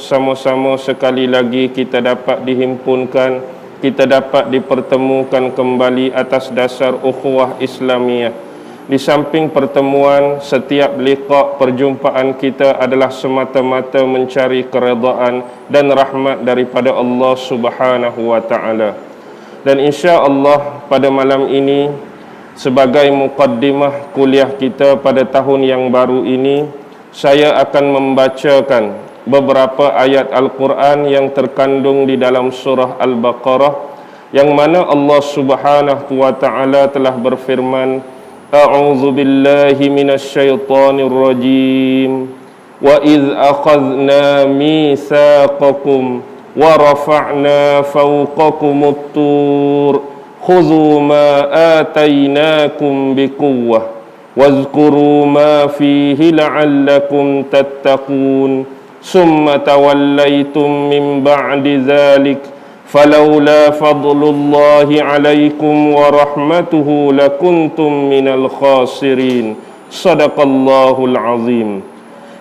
Sama-sama sekali lagi kita dapat dihimpunkan, kita dapat dipertemukan kembali atas dasar ukhuwah Islamiyah. Di samping pertemuan, setiap liqa perjumpaan kita adalah semata-mata mencari keredaan dan rahmat daripada Allah Subhanahu wa taala. Dan insya-Allah pada malam ini sebagai muqaddimah kuliah kita pada tahun yang baru ini, saya akan membacakan beberapa ayat Al-Quran yang terkandung di dalam surah Al-Baqarah, yang mana Allah Subhanahu wa ta'ala telah berfirman, A'udzu billahi minasyaitonir rajim, wa idz akhadna mitsaqakum wa rafa'na fawqakumut tur khudhu ma atainakum biquwwah wazkuru ma fihi la'allakum tattaqun summa tawallaitum min ba'di dzalik falawla fadlullahi 'alaikum wa rahmatuhu lakuntum minal khasirin. Shadaqallahul azim.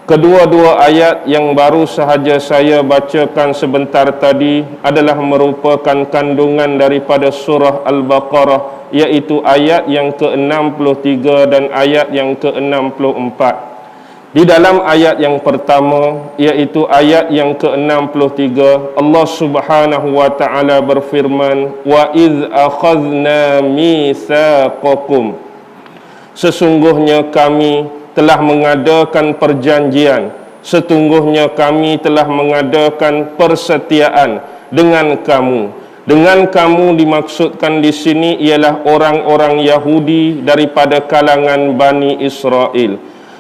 Kedua-dua ayat yang baru sahaja saya bacakan sebentar tadi adalah merupakan kandungan daripada surah Al-Baqarah, iaitu ayat yang ke-63 dan ayat yang ke-64. Di dalam ayat yang pertama, iaitu ayat yang ke-63, Allah Subhanahu wa taala berfirman, wa idz akhadna mitsaqakum, sesungguhnya kami telah mengadakan perjanjian, sesungguhnya kami telah mengadakan persetiaan dengan kamu. Dengan kamu dimaksudkan di sini ialah orang-orang Yahudi daripada kalangan Bani Israel.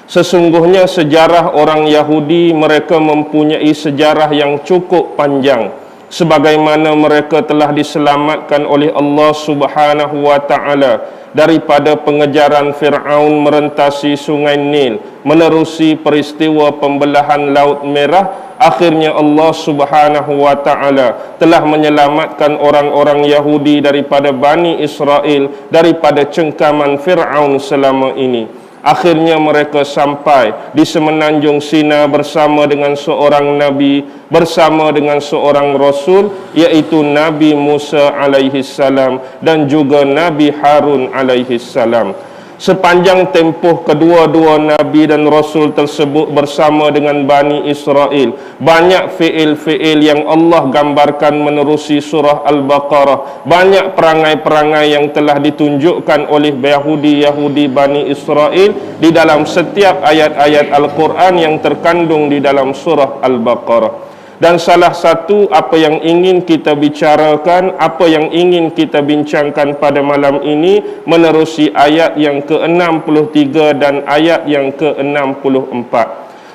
Sesungguhnya sejarah orang Yahudi, mereka mempunyai sejarah yang cukup panjang, sebagaimana mereka telah diselamatkan oleh Allah Subhanahu wa taala daripada pengejaran Fir'aun merentasi sungai Nil, menerusi peristiwa pembelahan Laut Merah. Akhirnya Allah Subhanahu wa taala telah menyelamatkan orang-orang Yahudi daripada Bani Israel daripada cengkaman Fir'aun selama ini. Akhirnya mereka sampai di semenanjung Sina bersama dengan seorang Nabi, bersama dengan seorang Rasul, iaitu Nabi Musa alaihi salam dan juga Nabi Harun alaihi salam. Sepanjang tempoh kedua-dua Nabi dan Rasul tersebut bersama dengan Bani Israel, banyak fi'il-fi'il yang Allah gambarkan menerusi surah Al-Baqarah. Banyak perangai-perangai yang telah ditunjukkan oleh Yahudi Bani Israel di dalam setiap ayat-ayat Al-Quran yang terkandung di dalam surah Al-Baqarah. Dan salah satu apa yang ingin kita bicarakan, apa yang ingin kita bincangkan pada malam ini menerusi ayat yang ke-63 dan ayat yang ke-64.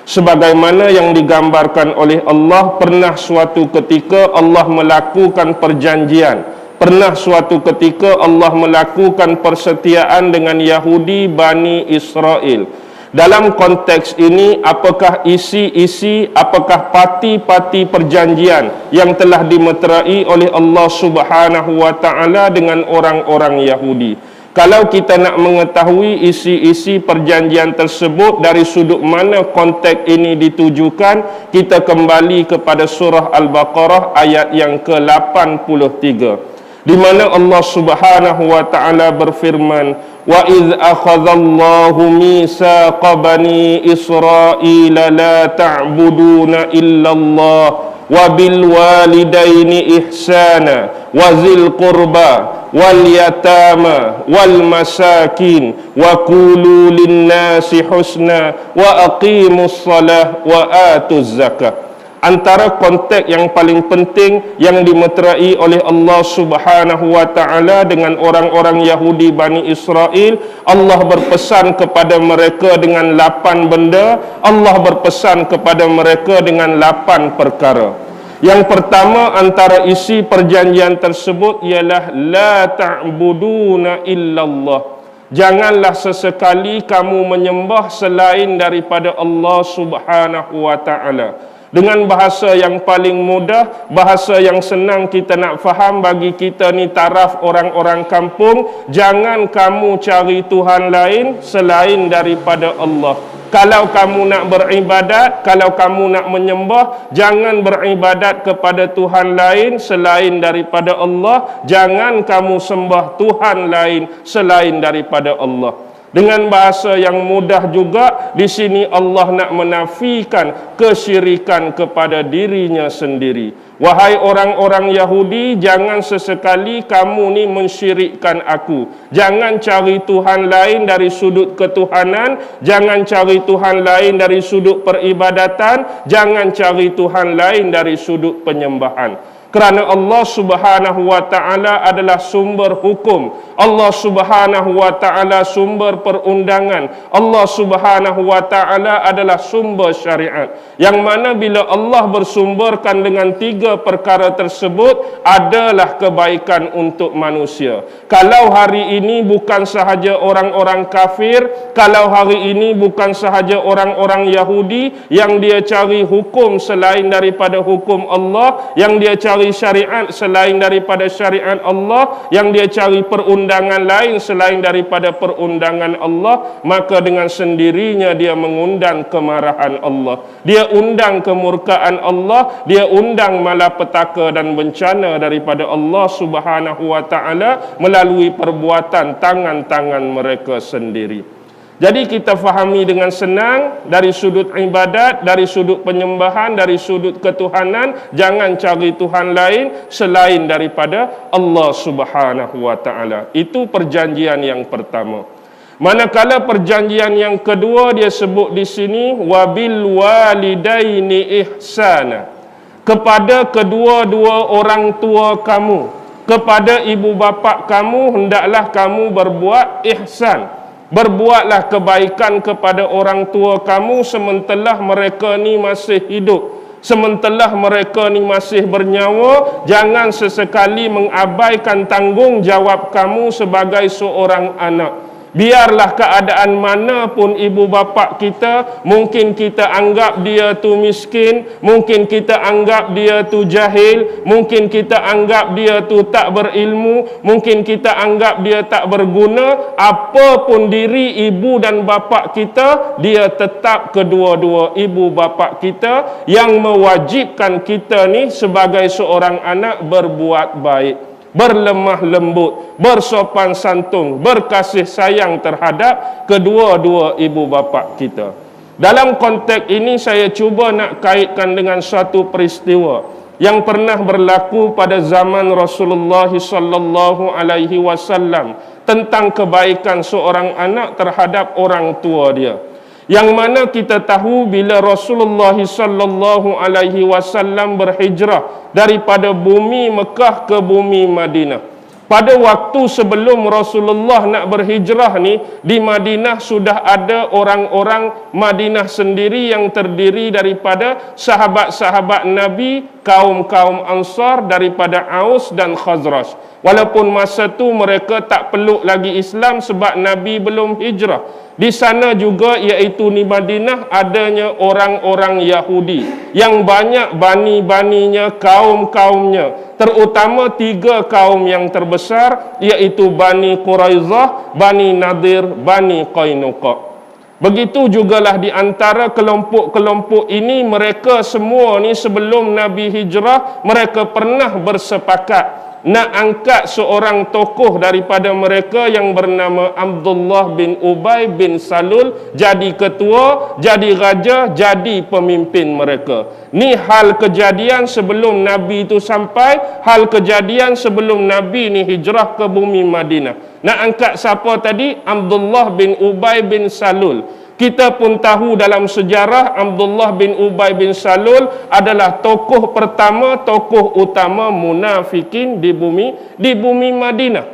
Sebagaimana yang digambarkan oleh Allah, pernah suatu ketika Allah melakukan perjanjian, pernah suatu ketika Allah melakukan persetiaan dengan Yahudi Bani Israel. Dalam konteks ini, apakah isi-isi, apakah parti-parti perjanjian yang telah dimeterai oleh Allah Subhanahu wa taala dengan orang-orang Yahudi? Kalau kita nak mengetahui isi-isi perjanjian tersebut, dari sudut mana konteks ini ditujukan, kita kembali kepada surah Al-Baqarah ayat yang ke-83. Di mana Allah Subhanahu wa taala berfirman, wa idz akhadallahu mitsaqa bani Israila la ta'buduna illallah wa bil walidaini ihsana wa zil qurba wal yatama wal masakin wa qulu lin nasi husna wa aqimus shalah wa atuz zakah. Antara konteks yang paling penting yang dimeterai oleh Allah Subhanahu wa taala dengan orang-orang Yahudi Bani Israel, Allah berpesan kepada mereka dengan 8 benda, Allah berpesan kepada mereka dengan 8 perkara. Yang pertama antara isi perjanjian tersebut ialah la ta'buduna illallah. Janganlah sesekali kamu menyembah selain daripada Allah Subhanahu wa taala. Dengan bahasa yang paling mudah, bahasa yang senang kita nak faham bagi kita ni taraf orang-orang kampung, jangan kamu cari Tuhan lain selain daripada Allah. Kalau kamu nak beribadat, kalau kamu nak menyembah, jangan beribadat kepada Tuhan lain selain daripada Allah. Jangan kamu sembah Tuhan lain selain daripada Allah. Dengan bahasa yang mudah juga, di sini Allah nak menafikan kesyirikan kepada dirinya sendiri. Wahai orang-orang Yahudi, jangan sesekali kamu ni mensyirikkan aku. Jangan cari Tuhan lain dari sudut ketuhanan, jangan cari Tuhan lain dari sudut peribadatan, jangan cari Tuhan lain dari sudut penyembahan. Kerana Allah Subhanahu wa taala adalah sumber hukum. Allah Subhanahu wa taala sumber perundangan. Allah Subhanahu wa taala adalah sumber syariat. Yang mana bila Allah bersumberkan dengan tiga perkara tersebut, adalah kebaikan untuk manusia. Kalau hari ini bukan sahaja orang-orang kafir, kalau hari ini bukan sahaja orang-orang Yahudi yang dia cari hukum selain daripada hukum Allah, yang dia cari syariat selain daripada syariat Allah, yang dia cari perundangan lain selain daripada perundangan Allah, maka dengan sendirinya dia mengundang kemarahan Allah, dia undang kemurkaan Allah, dia undang malapetaka dan bencana daripada Allah Subhanahu wa taala melalui perbuatan tangan-tangan mereka sendiri. Jadi kita fahami dengan senang, dari sudut ibadat, dari sudut penyembahan, dari sudut ketuhanan, jangan cari Tuhan lain selain daripada Allah Subhanahu wa taala. Itu perjanjian yang pertama. Manakala perjanjian yang kedua dia sebut di sini wabil walidaini ihsana. Kepada kedua-dua orang tua kamu, kepada ibu bapa kamu hendaklah kamu berbuat ihsan. Berbuatlah kebaikan kepada orang tua kamu sementara mereka ni masih hidup, sementara mereka ni masih bernyawa. Jangan sesekali mengabaikan tanggungjawab kamu sebagai seorang anak. Biarlah keadaan mana pun ibu bapa kita, mungkin kita anggap dia tu miskin, mungkin kita anggap dia tu jahil, mungkin kita anggap dia tu tak berilmu, mungkin kita anggap dia tak berguna. Apapun diri ibu dan bapa kita, dia tetap kedua-dua ibu bapa kita yang mewajibkan kita ni sebagai seorang anak berbuat baik, berlemah lembut, bersopan santun, berkasih sayang terhadap kedua-dua ibu bapa kita. Dalam konteks ini saya cuba nak kaitkan dengan suatu peristiwa yang pernah berlaku pada zaman Rasulullah sallallahu alaihi wasallam tentang kebaikan seorang anak terhadap orang tua dia. Yang mana kita tahu bila Rasulullah sallallahu alaihi wasallam berhijrah daripada bumi Mekah ke bumi Madinah. Pada waktu sebelum Rasulullah nak berhijrah ni, di Madinah sudah ada orang-orang Madinah sendiri yang terdiri daripada sahabat-sahabat Nabi, kaum-kaum Ansar daripada Aus dan Khazraj. Walaupun masa tu mereka tak peluk lagi Islam sebab Nabi belum hijrah. Di sana juga iaitu di Madinah adanya orang-orang Yahudi yang banyak bani-baninya, kaum-kaumnya, terutama tiga kaum yang terbesar iaitu Bani Quraizah, Bani Nadir, Bani Qainuqa. Begitu jugalah di antara kelompok-kelompok ini, mereka semua ni sebelum Nabi hijrah mereka pernah bersepakat nak angkat seorang tokoh daripada mereka yang bernama Abdullah bin Ubay bin Salul jadi ketua, jadi raja, jadi pemimpin mereka. Ni hal kejadian sebelum Nabi itu sampai, hal kejadian sebelum Nabi ni hijrah ke bumi Madinah. Nak angkat siapa tadi? Abdullah bin Ubay bin Salul. Kita pun tahu dalam sejarah Abdullah bin Ubay bin Salul adalah tokoh pertama, tokoh utama munafikin di bumi Madinah.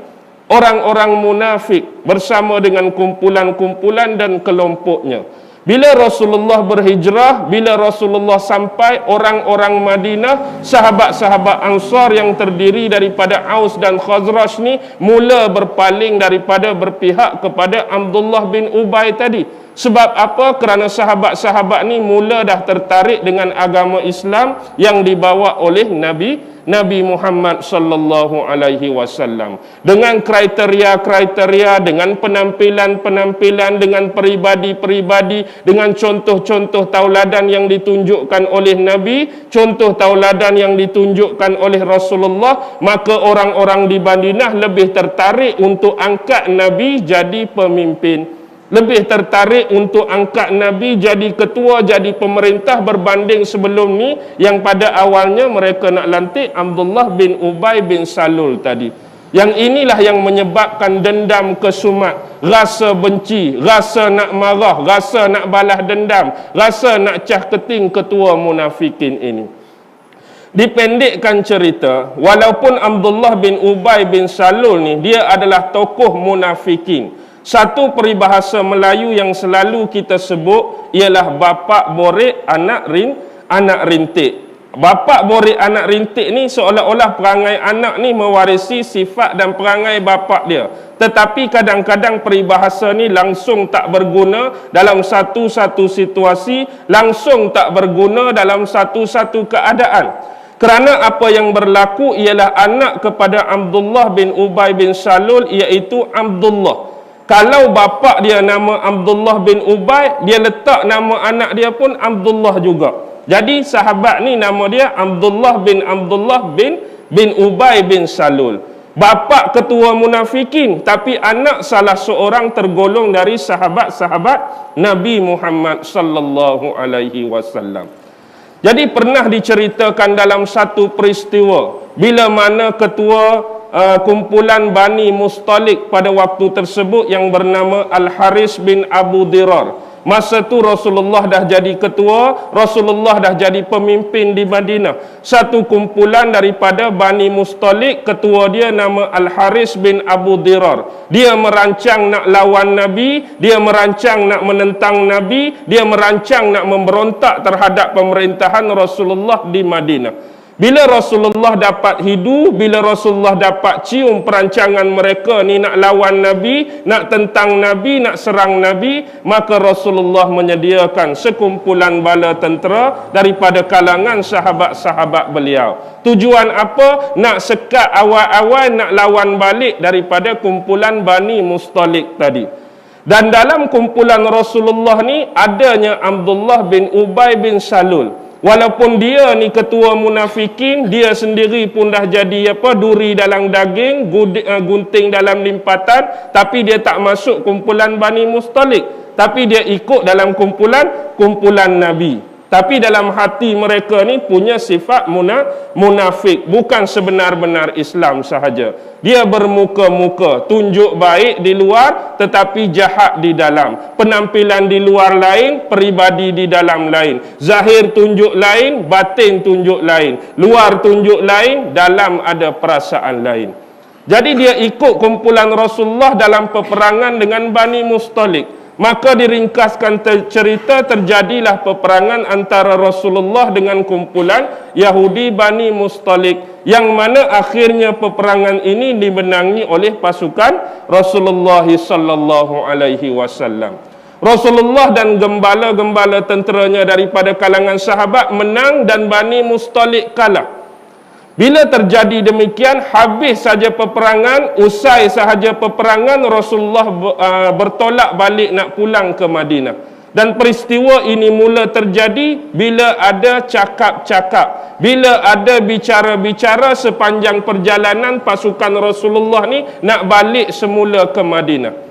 Orang-orang munafik bersama dengan kumpulan-kumpulan dan kelompoknya. Bila Rasulullah berhijrah, bila Rasulullah sampai, orang-orang Madinah, sahabat-sahabat Ansar yang terdiri daripada Aus dan Khazraj ni mula berpaling daripada berpihak kepada Abdullah bin Ubay tadi. Sebab apa? Kerana sahabat-sahabat ni mula dah tertarik dengan agama Islam yang dibawa oleh Nabi Muhammad sallallahu alaihi wasallam, dengan kriteria-kriteria, dengan penampilan-penampilan, dengan peribadi-peribadi, dengan contoh-contoh tauladan yang ditunjukkan oleh Nabi, contoh tauladan yang ditunjukkan oleh Rasulullah. Maka orang-orang di Madinah lebih tertarik untuk angkat Nabi jadi pemimpin, lebih tertarik untuk angkat Nabi jadi ketua, jadi pemerintah, berbanding sebelum ni yang pada awalnya mereka nak lantik Abdullah bin Ubay bin Salul tadi. Yang inilah yang menyebabkan dendam kesumat, rasa benci, rasa nak marah, rasa nak balas dendam, rasa nak cah keting ketua munafikin ini. Dipendekkan cerita, walaupun Abdullah bin Ubay bin Salul ni dia adalah tokoh munafikin, satu peribahasa Melayu yang selalu kita sebut ialah bapak borek anak rintik. Bapak borek anak rintik ni seolah-olah perangai anak ni mewarisi sifat dan perangai bapak dia. Tetapi kadang-kadang peribahasa ni langsung tak berguna dalam satu-satu situasi, langsung tak berguna dalam satu-satu keadaan. Kerana apa yang berlaku ialah anak kepada Abdullah bin Ubay bin Salul, iaitu Abdullah. Kalau bapak dia nama Abdullah bin Ubay, dia letak nama anak dia pun Abdullah juga. Jadi sahabat ni nama dia Abdullah bin Ubay bin Salul. Bapak ketua munafikin, tapi anak salah seorang tergolong dari sahabat-sahabat Nabi Muhammad sallallahu alaihi wasallam. Jadi pernah diceritakan dalam satu peristiwa bila mana ketua kumpulan Bani Mustalik pada waktu tersebut yang bernama Al-Haris bin Abu Dirar. Masa tu Rasulullah dah jadi ketua, Rasulullah dah jadi pemimpin di Madinah. Satu kumpulan daripada Bani Mustalik, ketua dia nama Al-Haris bin Abu Dirar. Dia merancang nak lawan Nabi, dia merancang nak menentang Nabi, dia merancang nak memberontak terhadap pemerintahan Rasulullah di Madinah. Bila Rasulullah dapat hidu, bila Rasulullah dapat cium perancangan mereka ni nak lawan Nabi, nak tentang Nabi, nak serang Nabi, maka Rasulullah menyediakan sekumpulan bala tentera daripada kalangan sahabat-sahabat beliau. Tujuan apa? Nak sekat awal-awal, nak lawan balik daripada kumpulan Bani Mustalik tadi. Dan dalam kumpulan Rasulullah ni adanya Abdullah bin Ubay bin Salul. Walaupun dia ni ketua munafikin, dia sendiri pun dah jadi duri dalam daging, gunting dalam limpatan, tapi dia tak masuk kumpulan Bani Mustalik, tapi dia ikut dalam kumpulan Nabi. Tapi dalam hati mereka ni punya sifat munafik, bukan sebenar-benar Islam sahaja. Dia bermuka-muka, tunjuk baik di luar tetapi jahat di dalam. Penampilan di luar lain, peribadi di dalam lain. Zahir tunjuk lain, batin tunjuk lain. Luar tunjuk lain, dalam ada perasaan lain. Jadi dia ikut kumpulan Rasulullah dalam peperangan dengan Bani Mustalik. Maka diringkaskan cerita, terjadilah peperangan antara Rasulullah dengan kumpulan Yahudi Bani Mustalik, yang mana akhirnya peperangan ini dimenangi oleh pasukan Rasulullah sallallahu alaihi wasallam. Rasulullah dan gembala-gembala tenteranya daripada kalangan sahabat menang dan Bani Mustalik kalah. Bila terjadi demikian, habis saja peperangan, usai sahaja peperangan, Rasulullah bertolak balik nak pulang ke Madinah. Dan peristiwa ini mula terjadi bila ada cakap-cakap, bila ada bicara-bicara sepanjang perjalanan pasukan Rasulullah ni nak balik semula ke Madinah.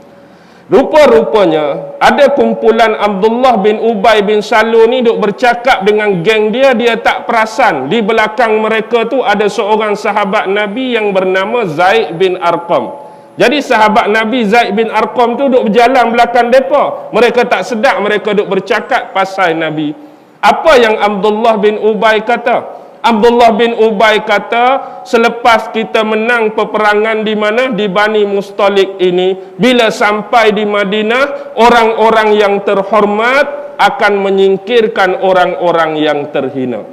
Rupa-rupanya ada kumpulan Abdullah bin Ubay bin Salul ni duk bercakap dengan geng dia, dia tak perasan di belakang mereka tu ada seorang sahabat Nabi yang bernama Zaid bin Arqam. Jadi sahabat Nabi Zaid bin Arqam tu duk berjalan belakang mereka. Mereka tak sedar mereka duk bercakap pasal Nabi. Apa yang Abdullah bin Ubay kata? Abdullah bin Ubay kata, selepas kita menang peperangan di mana? Di Bani Mustalik ini, bila sampai di Madinah, orang-orang yang terhormat akan menyingkirkan orang-orang yang terhina.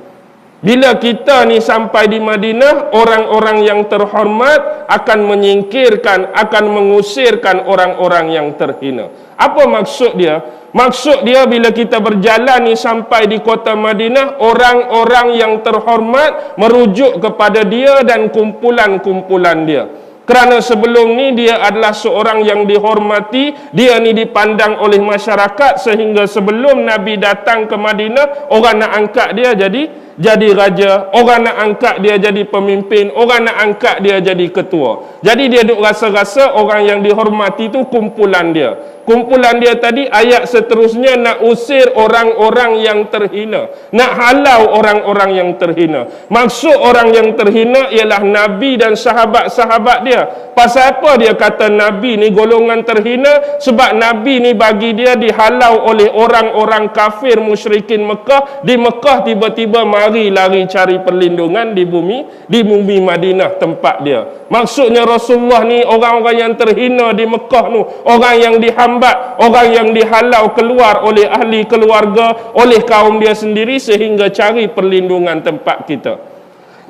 Bila kita ni sampai di Madinah, orang-orang yang terhormat akan menyingkirkan, akan mengusirkan orang-orang yang terhina. Apa maksud dia? Maksud dia bila kita berjalan ni sampai di kota Madinah, orang-orang yang terhormat merujuk kepada dia dan kumpulan-kumpulan dia. Kerana sebelum ni dia adalah seorang yang dihormati, dia ni dipandang oleh masyarakat, sehingga sebelum Nabi datang ke Madinah, orang nak angkat dia jadi raja, orang nak angkat dia jadi pemimpin, orang nak angkat dia jadi ketua. Jadi dia duk rasa-rasa orang yang dihormati tu kumpulan dia. Kumpulan dia tadi, ayat seterusnya nak usir orang-orang yang terhina, nak halau orang-orang yang terhina. Maksud orang yang terhina ialah Nabi dan sahabat-sahabat dia. Pasal apa dia kata Nabi ni golongan terhina? Sebab Nabi ni bagi dia dihalau oleh orang-orang kafir musyrikin Mekah. Di Mekah tiba-tiba mari lari cari perlindungan di bumi Madinah tempat dia. Maksudnya Rasulullah ni orang-orang yang terhina di Mekah tu, orang yang dihambat, orang yang dihalau keluar oleh ahli keluarga, oleh kaum dia sendiri, sehingga cari perlindungan tempat kita.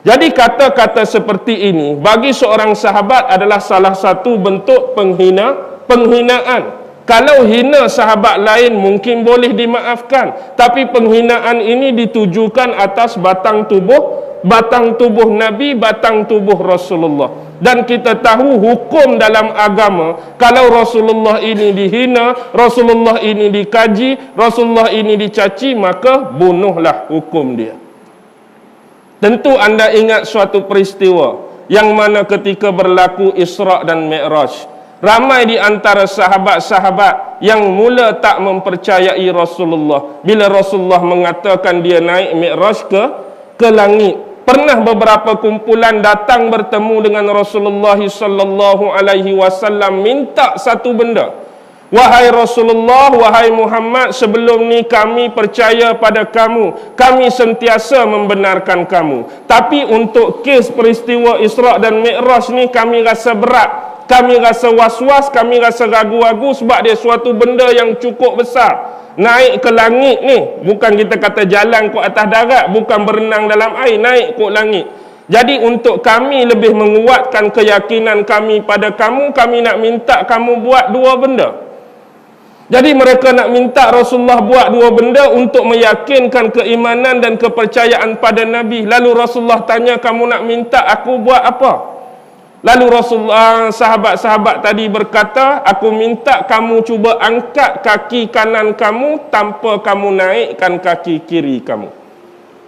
Jadi kata-kata seperti ini bagi seorang sahabat adalah salah satu bentuk penghinaan. Kalau hina sahabat lain mungkin boleh dimaafkan, tapi penghinaan ini ditujukan atas batang tubuh Nabi, batang tubuh Rasulullah. Dan kita tahu hukum dalam agama, kalau Rasulullah ini dihina, Rasulullah ini dikaji, Rasulullah ini dicaci, maka bunuhlah hukum dia. Tentu anda ingat suatu peristiwa yang mana ketika berlaku Isra' dan Mi'raj, ramai di antara sahabat-sahabat yang mula tak mempercayai Rasulullah bila Rasulullah mengatakan dia naik Mi'raj ke langit. Pernah beberapa kumpulan datang bertemu dengan Rasulullah sallallahu alaihi wasallam minta satu benda. Wahai Rasulullah, wahai Muhammad, sebelum ni kami percaya pada kamu, kami sentiasa membenarkan kamu. Tapi untuk kes peristiwa Isra' dan Mi'raj ni kami rasa berat, kami rasa was-was, kami rasa ragu-ragu sebab dia suatu benda yang cukup besar. Naik ke langit ni, bukan kita kata jalan ke atas darat, bukan berenang dalam air, naik ke langit. Jadi untuk kami lebih menguatkan keyakinan kami pada kamu, kami nak minta kamu buat dua benda. Jadi mereka nak minta Rasulullah buat dua benda untuk meyakinkan keimanan dan kepercayaan pada Nabi. Lalu Rasulullah tanya, kamu nak minta aku buat apa? Lalu Rasulullah, sahabat-sahabat tadi berkata, aku minta kamu cuba angkat kaki kanan kamu tanpa kamu naikkan kaki kiri kamu.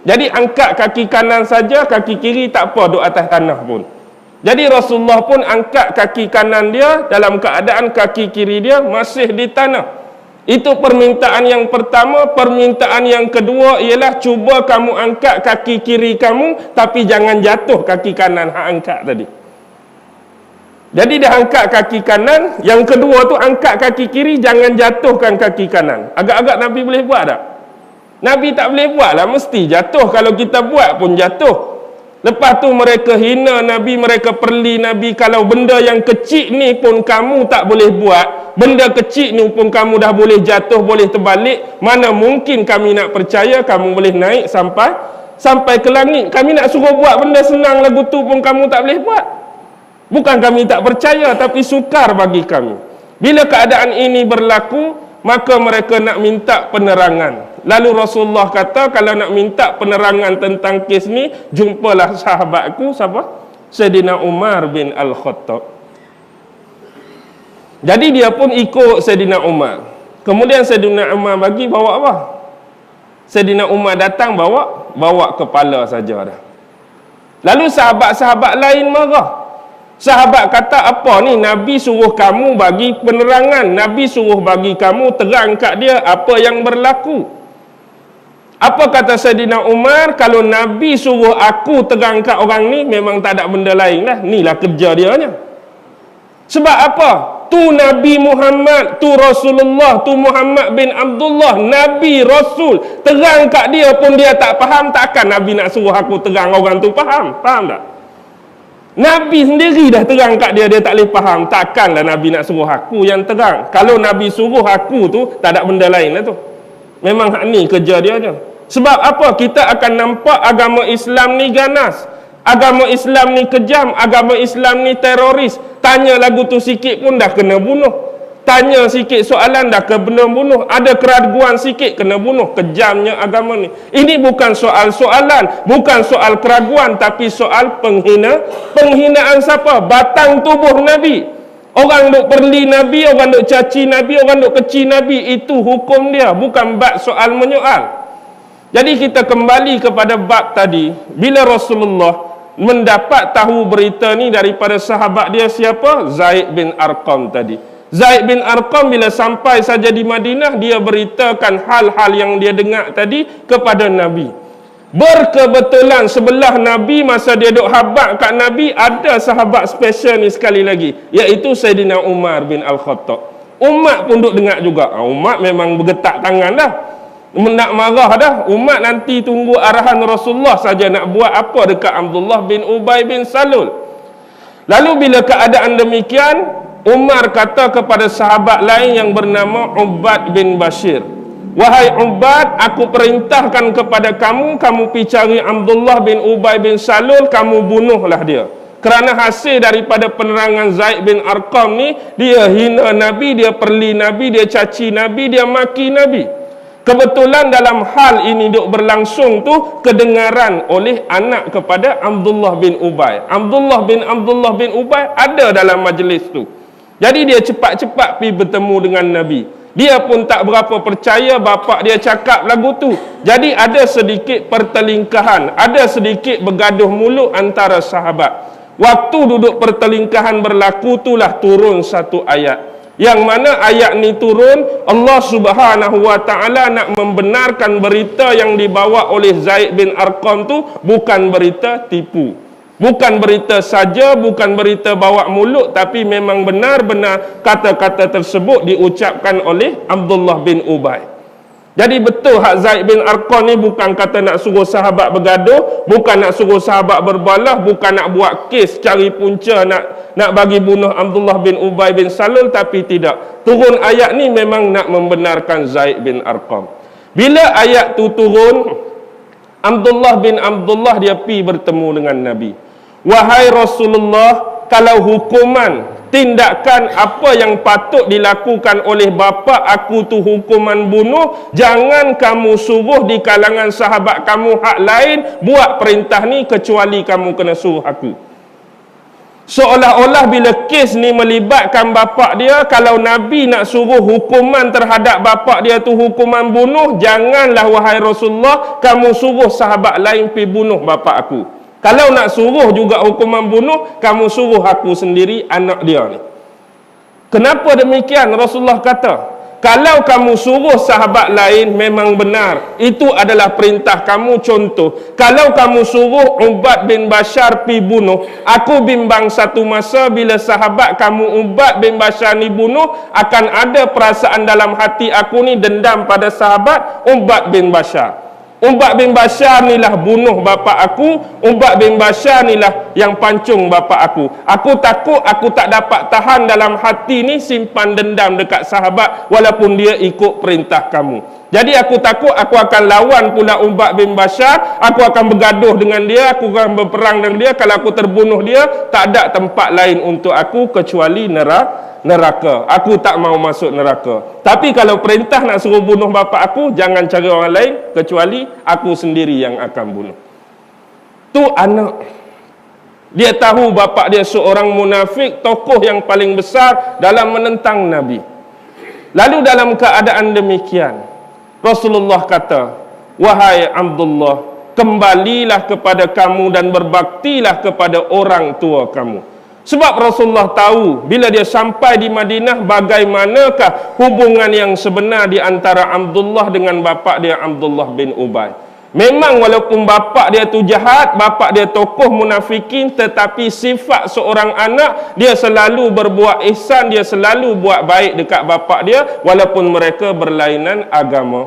Jadi angkat kaki kanan saja, kaki kiri tak apa, duduk atas tanah pun. Jadi Rasulullah pun angkat kaki kanan dia dalam keadaan kaki kiri dia masih di tanah. Itu permintaan yang pertama. Permintaan yang kedua ialah cuba kamu angkat kaki kiri kamu, tapi jangan jatuh kaki kanan hak angkat tadi. Jadi dia angkat kaki kanan, yang kedua tu angkat kaki kiri, jangan jatuhkan kaki kanan. Agak-agak Nabi boleh buat tak? Nabi tak boleh buat lah, mesti jatuh. Kalau kita buat pun jatuh. Lepas tu mereka hina Nabi, mereka perli Nabi. Kalau benda yang kecil ni pun kamu tak boleh buat, benda kecil ni pun kamu dah boleh jatuh, boleh terbalik, mana mungkin kami nak percaya kamu boleh naik sampai ke langit. Kami nak suruh buat benda senang lagu tu pun kamu tak boleh buat. Bukan kami tak percaya, tapi sukar bagi kami. Bila keadaan ini berlaku, maka mereka nak minta penerangan. Lalu Rasulullah kata, kalau nak minta penerangan tentang kes ni, jumpalah sahabatku, siapa? Sayyidina Umar bin Al-Khattab. Jadi dia pun ikut Sayyidina Umar. Kemudian Sayyidina Umar bagi bawa apa? Sayyidina Umar datang bawa kepala saja dah. Lalu sahabat-sahabat lain marah. Sahabat kata, apa ni? Nabi suruh kamu bagi penerangan, Nabi suruh bagi kamu terang kat dia apa yang berlaku. Apa kata Sayyidina Umar? Kalau Nabi suruh aku terang kat orang ni, memang tak ada benda lain lah. Inilah kerja dia nya. Sebab apa? Tu Nabi Muhammad, tu Rasulullah, tu Muhammad bin Abdullah, Nabi Rasul. Terang kat dia pun dia tak faham, takkan Nabi nak suruh aku terang orang tu faham? Faham tak? Nabi sendiri dah terang kat dia, dia tak boleh faham. Takkanlah Nabi nak suruh aku yang terang. Kalau Nabi suruh aku tu, tak ada benda lain lah tu. Memang hak ni kerja dia je. Sebab apa? Kita akan nampak agama Islam ni ganas, agama Islam ni kejam, agama Islam ni teroris. Tanya lagu tu sikit pun dah kena bunuh. Tanya sikit soalan dah kena bunuh. Ada keraguan sikit kena bunuh. Kejamnya agama ni. Ini bukan soal soalan, bukan soal keraguan, tapi soal penghinaan siapa? Batang tubuh Nabi. Orang duk perli Nabi, orang duk caci Nabi, orang duk kecil Nabi. Itu hukum dia, bukan bab soal menyoal. Jadi kita kembali kepada bab tadi. Bila Rasulullah mendapat tahu berita ni daripada sahabat dia siapa? Zaid bin Arqam tadi. Zaid bin Arqam bila sampai saja di Madinah, dia beritakan hal-hal yang dia dengar tadi kepada Nabi. Berkebetulan sebelah Nabi masa dia duk habaq kat Nabi, ada sahabat special ni sekali lagi, iaitu Sayyidina Umar bin Al-Khattab. Umat pun duk dengar juga. Umat memang bergetak tangan dah, nak marah dah. Umat nanti tunggu arahan Rasulullah saja nak buat apa dekat Abdullah bin Ubay bin Salul. Lalu bila keadaan demikian, Umar kata kepada sahabat lain yang bernama Ubad bin Bashir, "Wahai Ubad, aku perintahkan kepada kamu, kamu pergi cari Abdullah bin Ubay bin Salul, kamu bunuhlah dia. Kerana hasil daripada penerangan Zaid bin Arqam ni, dia hina Nabi, dia perli Nabi, dia caci Nabi, dia maki Nabi." Kebetulan dalam hal ini duk berlangsung tu, kedengaran oleh anak kepada Abdullah bin Ubay. Abdullah bin Ubay ada dalam majlis tu. Jadi dia cepat-cepat pergi bertemu dengan Nabi. Dia pun tak berapa percaya bapa dia cakap lagu tu. Jadi ada sedikit pertelingkahan, ada sedikit bergaduh mulut antara sahabat. Waktu duduk pertelingkahan berlaku, itulah turun satu ayat. Yang mana ayat ni turun, Allah Subhanahu wa taala nak membenarkan berita yang dibawa oleh Zaid bin Arqam tu bukan berita tipu. Bukan berita saja, bukan berita bawa mulut, tapi memang benar-benar kata-kata tersebut diucapkan oleh Abdullah bin Ubay. Jadi betul hak Zaid bin Arqam ni bukan kata nak suruh sahabat bergaduh, bukan nak suruh sahabat berbalah, bukan nak buat kes cari punca nak bagi bunuh Abdullah bin Ubay bin Salul, tapi tidak. Turun ayat ni memang nak membenarkan Zaid bin Arqam. Bila ayat tu turun, Abdullah bin Abdullah dia pergi bertemu dengan Nabi. "Wahai Rasulullah, kalau hukuman, tindakan apa yang patut dilakukan oleh bapa aku tu hukuman bunuh, jangan kamu suruh di kalangan sahabat kamu hak lain buat perintah ni kecuali kamu kena suruh aku." Seolah-olah bila kes ni melibatkan bapa dia, kalau Nabi nak suruh hukuman terhadap bapa dia tu hukuman bunuh, janganlah wahai Rasulullah kamu suruh sahabat lain pergi bunuh bapa aku. Kalau nak suruh juga hukuman bunuh, kamu suruh aku sendiri, anak dia ni. Kenapa demikian? Rasulullah kata, kalau kamu suruh sahabat lain memang benar, itu adalah perintah kamu. Contoh, kalau kamu suruh Ubad bin Bashar pi bunuh, aku bimbang satu masa bila sahabat kamu Ubad bin Bashar ni bunuh, akan ada perasaan dalam hati aku ni dendam pada sahabat Ubad bin Bashar. Ubad bin Bashar ni lah bunuh bapa aku, Ubad bin Bashar ni lah yang pancung bapa aku. Aku takut aku tak dapat tahan dalam hati ni simpan dendam dekat sahabat walaupun dia ikut perintah kamu. Jadi aku takut aku akan lawan pula Ubad bin Bashar, aku akan bergaduh dengan dia, aku akan berperang dengan dia. Kalau aku terbunuh dia, tak ada tempat lain untuk aku kecuali neraka. Aku tak mau masuk neraka. Tapi kalau perintah nak suruh bunuh bapa aku, jangan cari orang lain kecuali aku sendiri yang akan bunuh. Tu anak. Dia tahu bapa dia seorang munafik, tokoh yang paling besar dalam menentang Nabi. Lalu dalam keadaan demikian, Rasulullah kata, "Wahai Abdullah, kembalilah kepada kamu dan berbaktilah kepada orang tua kamu." Sebab Rasulullah tahu bila dia sampai di Madinah bagaimanakah hubungan yang sebenar di antara Abdullah dengan bapa dia Abdullah bin Ubay. Memang walaupun bapa dia tu jahat, bapa dia tokoh munafikin, tetapi sifat seorang anak, dia selalu berbuat ihsan, dia selalu buat baik dekat bapa dia walaupun mereka berlainan agama.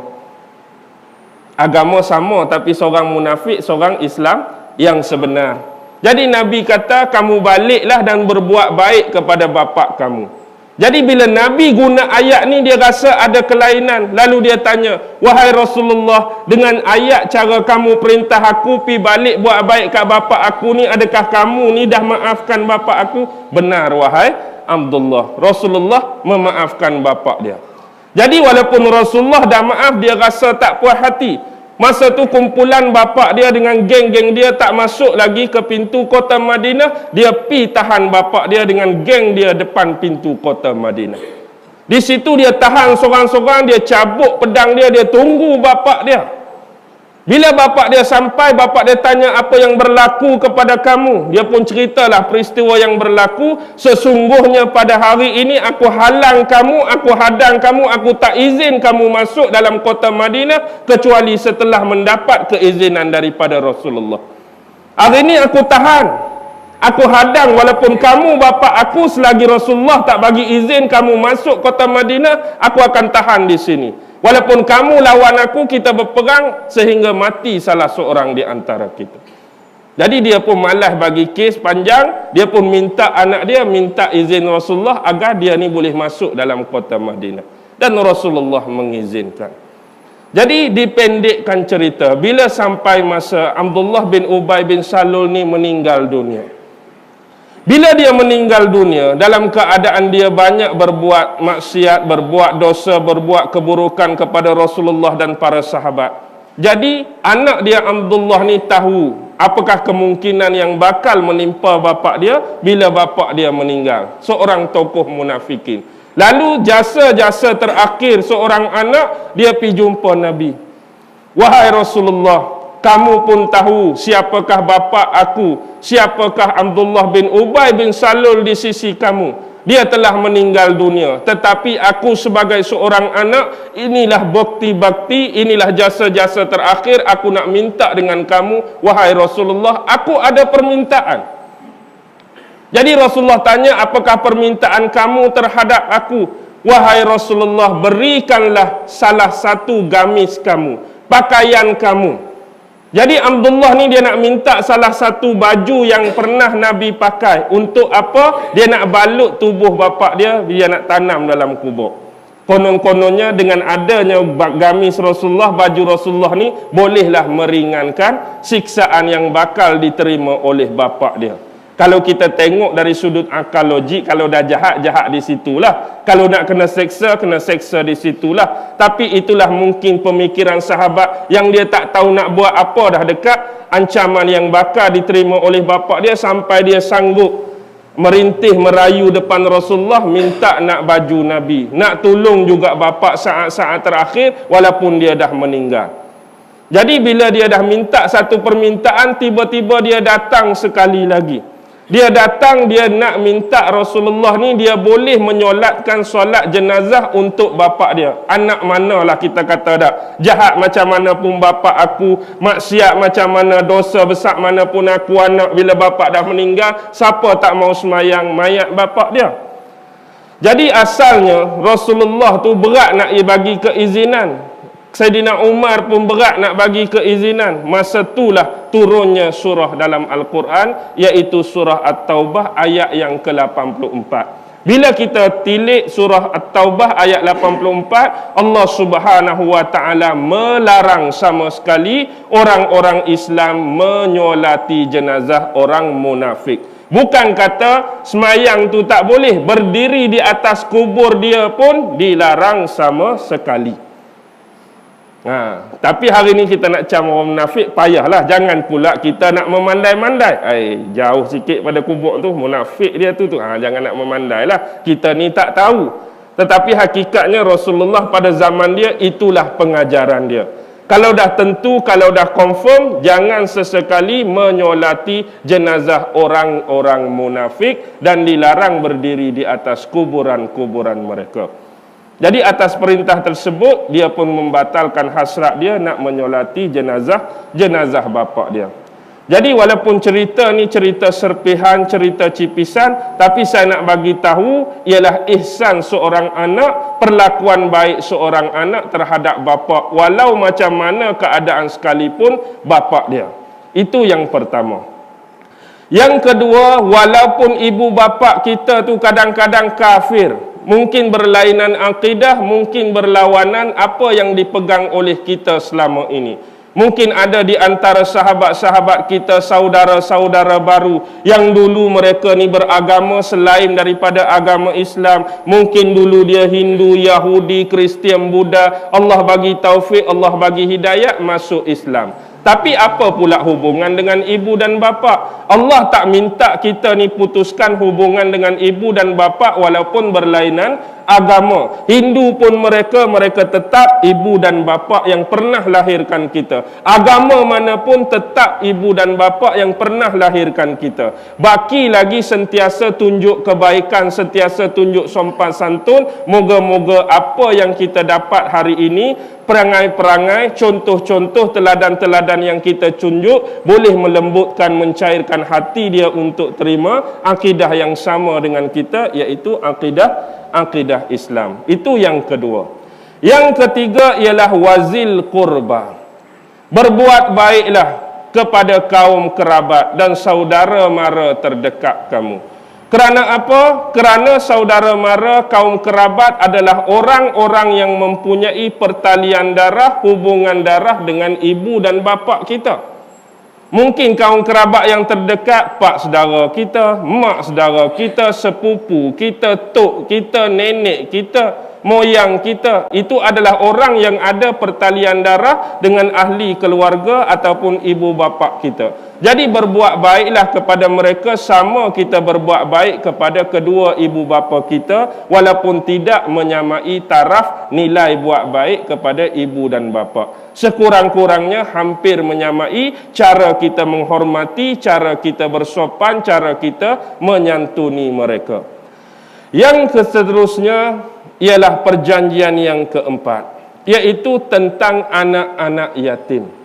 Agama sama tapi seorang munafik, seorang Islam yang sebenar. Jadi Nabi kata, kamu baliklah dan berbuat baik kepada bapa kamu. Jadi bila Nabi guna ayat ni, dia rasa ada kelainan. Lalu dia tanya, wahai Rasulullah, dengan ayat cara kamu perintah aku pi balik buat baik kat bapak aku ni, adakah kamu ni dah maafkan bapak aku? Benar wahai Abdullah, Rasulullah memaafkan bapak dia. Jadi walaupun Rasulullah dah maaf, dia rasa tak puas hati. Masa tu kumpulan bapak dia dengan geng-geng dia tak masuk lagi ke pintu kota Madinah. Dia pi tahan bapak dia dengan geng dia depan pintu kota Madinah. Di situ dia tahan sorang-sorang, dia cabut pedang dia, dia tunggu bapak dia. Bila bapak dia sampai, bapak dia tanya, apa yang berlaku kepada kamu? Dia pun ceritalah peristiwa yang berlaku. Sesungguhnya pada hari ini aku halang kamu, aku hadang kamu, aku tak izin kamu masuk dalam kota Madinah kecuali setelah mendapat keizinan daripada Rasulullah. Hari ini aku tahan, aku hadang, walaupun kamu bapak aku, selagi Rasulullah tak bagi izin kamu masuk kota Madinah, aku akan tahan di sini. Walaupun kamu lawan aku, kita berperang sehingga mati salah seorang di antara kita. Jadi dia pun malas bagi kes panjang. Dia pun minta anak dia minta izin Rasulullah agar dia ni boleh masuk dalam kota Madinah. Dan Rasulullah mengizinkan. Jadi dipendekkan cerita, bila sampai masa Abdullah bin Ubay bin Salul ni meninggal dunia. Bila dia meninggal dunia, dalam keadaan dia banyak berbuat maksiat, berbuat dosa, berbuat keburukan kepada Rasulullah dan para sahabat. Jadi anak dia Abdullah ni tahu apakah kemungkinan yang bakal menimpa bapak dia bila bapak dia meninggal. Seorang tokoh munafikin. Lalu jasa-jasa terakhir seorang anak, dia pergi jumpa Nabi. Wahai Rasulullah, kamu pun tahu siapakah bapa aku, siapakah Abdullah bin Ubay bin Salul di sisi kamu. Dia telah meninggal dunia. Tetapi aku sebagai seorang anak, inilah bakti-bakti, inilah jasa-jasa terakhir aku nak minta dengan kamu. Wahai Rasulullah, aku ada permintaan. Jadi Rasulullah tanya, apakah permintaan kamu terhadap aku? Wahai Rasulullah, berikanlah salah satu gamis kamu, pakaian kamu. Jadi Abdullah ni dia nak minta salah satu baju yang pernah Nabi pakai. Untuk apa? Dia nak balut tubuh bapak dia, dia nak tanam dalam kubur. Konon-kononnya dengan adanya gamis Rasulullah, baju Rasulullah ni, bolehlah meringankan siksaan yang bakal diterima oleh bapak dia. Kalau kita tengok dari sudut akal logik, kalau dah jahat, jahat di situlah. Kalau nak kena seksa di situlah. Tapi itulah mungkin pemikiran sahabat yang dia tak tahu nak buat apa dah dekat. Ancaman yang bakal diterima oleh bapak dia sampai dia sanggup merintih merayu depan Rasulullah, minta nak baju Nabi. Nak tolong juga bapak saat-saat terakhir walaupun dia dah meninggal. Jadi bila dia dah minta satu permintaan, tiba-tiba dia datang sekali lagi. Dia datang, dia nak minta Rasulullah ni dia boleh menyolatkan solat jenazah untuk bapak dia. Anak manalah kita kata dah. Jahat macam mana pun bapak aku, maksiat macam mana, dosa besar mana pun aku anak, bila bapak dah meninggal, siapa tak mau semayang mayat bapak dia? Jadi asalnya Rasulullah tu berat nak bagi keizinan. Saidina Umar pun berat nak bagi keizinan. Masa itulah turunnya surah dalam Al-Quran, iaitu surah At-Taubah ayat yang ke-84. Bila kita tilik surah At-Taubah ayat 84, Allah Subhanahu wa taala melarang sama sekali orang-orang Islam menyolati jenazah orang munafik. Bukan kata semayang tu tak boleh, berdiri di atas kubur dia pun dilarang sama sekali. Tapi hari ni kita nak cam orang munafik, payahlah. Jangan pula kita nak memandai-mandai. Jauh sikit pada kubur tu, munafik dia tu. Jangan nak memandai lah. Kita ni tak tahu. Tetapi hakikatnya Rasulullah pada zaman dia, itulah pengajaran dia. Kalau dah tentu, kalau dah confirm, jangan sesekali menyolati jenazah orang-orang munafik dan dilarang berdiri di atas kuburan-kuburan mereka. Jadi atas perintah tersebut, dia pun membatalkan hasrat dia nak menyolati jenazah bapak dia. Jadi walaupun cerita ni cerita serpihan, cerita cipisan, tapi saya nak bagi tahu ialah ihsan seorang anak, perlakuan baik seorang anak terhadap bapa, walau macam mana keadaan sekalipun bapa dia. Itu yang pertama. Yang kedua, walaupun ibu bapa kita tu kadang-kadang kafir, mungkin berlainan akidah, mungkin berlawanan apa yang dipegang oleh kita selama ini. Mungkin ada di antara sahabat-sahabat kita, saudara-saudara baru yang dulu mereka ni beragama selain daripada agama Islam. Mungkin dulu dia Hindu, Yahudi, Kristian, Buddha. Allah bagi taufik, Allah bagi hidayah, masuk Islam. Tapi apa pula hubungan dengan ibu dan bapa? Allah tak minta kita ni putuskan hubungan dengan ibu dan bapa walaupun berlainan agama. Hindu pun mereka tetap ibu dan bapa yang pernah lahirkan kita. Agama mana pun tetap ibu dan bapa yang pernah lahirkan kita. Baki lagi sentiasa tunjuk kebaikan, sentiasa tunjuk sopan santun. Moga-moga apa yang kita dapat hari ini, perangai-perangai, contoh-contoh, teladan-teladan yang kita tunjuk boleh melembutkan, mencairkan hati dia untuk terima akidah yang sama dengan kita, iaitu akidah Islam. Itu yang kedua. Yang ketiga ialah wazil qurba. Berbuat baiklah kepada kaum kerabat dan saudara mara terdekat kamu. Kerana apa? Kerana saudara mara, kaum kerabat adalah orang-orang yang mempunyai pertalian darah, hubungan darah dengan ibu dan bapa kita. Mungkin kaum kerabat yang terdekat, pak saudara kita, mak saudara kita, sepupu kita, tok kita, nenek kita, moyang kita. Itu adalah orang yang ada pertalian darah dengan ahli keluarga ataupun ibu bapa kita. Jadi berbuat baiklah kepada mereka sama kita berbuat baik kepada kedua ibu bapa kita, walaupun tidak menyamai taraf nilai buat baik kepada ibu dan bapa. Sekurang-kurangnya hampir menyamai cara kita menghormati, cara kita bersopan, cara kita menyantuni mereka. Yang seterusnya ialah perjanjian yang keempat, iaitu tentang anak-anak yatim.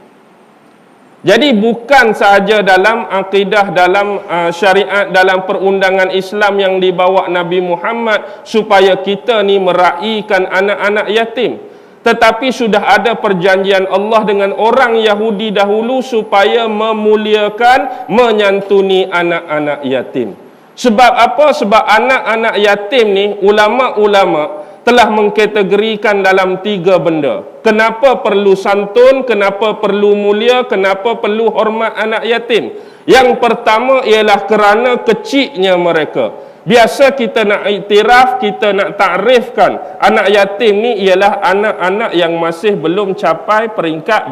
Jadi bukan sahaja dalam akidah, dalam syariat, dalam perundangan Islam yang dibawa Nabi Muhammad supaya kita ni meraihkan anak-anak yatim, tetapi sudah ada perjanjian Allah dengan orang Yahudi dahulu supaya memuliakan, menyantuni anak-anak yatim. Sebab apa? Sebab anak-anak yatim ni ulama-ulama telah mengkategorikan dalam 3 benda. Kenapa perlu santun, kenapa perlu mulia, kenapa perlu hormat anak yatim. Yang pertama ialah kerana kecilnya mereka. Biasa kita nak iktiraf, kita nak takrifkan anak yatim ni ialah anak-anak yang masih belum capai peringkat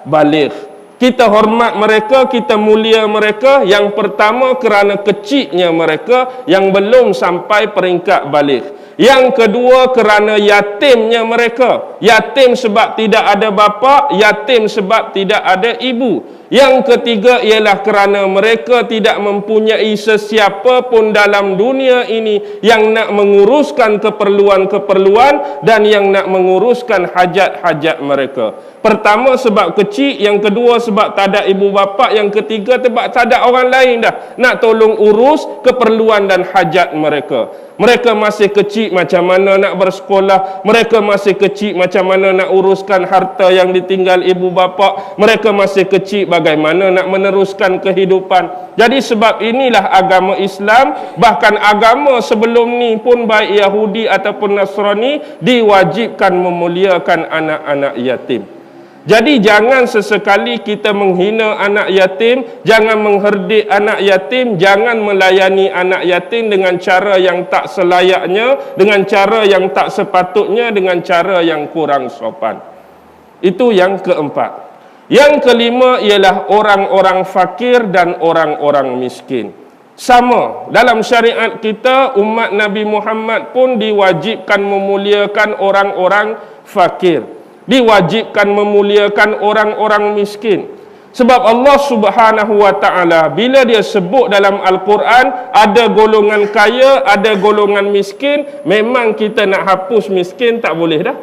baligh. Kita hormat mereka, kita mulia mereka. Yang pertama kerana kecilnya mereka yang belum sampai peringkat baligh. Yang kedua kerana yatimnya mereka. Yatim sebab tidak ada bapa, yatim sebab tidak ada ibu. Yang ketiga ialah kerana mereka tidak mempunyai sesiapa pun dalam dunia ini yang nak menguruskan keperluan-keperluan dan yang nak menguruskan hajat-hajat mereka. Pertama sebab kecil, yang kedua sebab tak ada ibu bapa, yang ketiga sebab tak ada orang lain dah nak tolong urus keperluan dan hajat mereka. Mereka masih kecil, macam mana nak bersekolah. Mereka masih kecil, macam mana nak uruskan harta yang ditinggal ibu bapa. Mereka masih kecil, bagaimana nak meneruskan kehidupan. Jadi sebab inilah agama Islam, bahkan agama sebelum ni pun baik Yahudi ataupun Nasrani, diwajibkan memuliakan anak-anak yatim. Jadi jangan sesekali kita menghina anak yatim, jangan mengherdik anak yatim, jangan melayani anak yatim dengan cara yang tak selayaknya, dengan cara yang tak sepatutnya, dengan cara yang kurang sopan. Itu yang keempat. Yang kelima ialah orang-orang fakir dan orang-orang miskin. Sama, dalam syariat kita, umat Nabi Muhammad pun diwajibkan memuliakan orang-orang fakir, diwajibkan memuliakan orang-orang miskin. Sebab Allah Subhanahu wa taala bila dia sebut dalam Al-Quran ada golongan kaya, ada golongan miskin, memang kita nak hapus miskin tak boleh dah.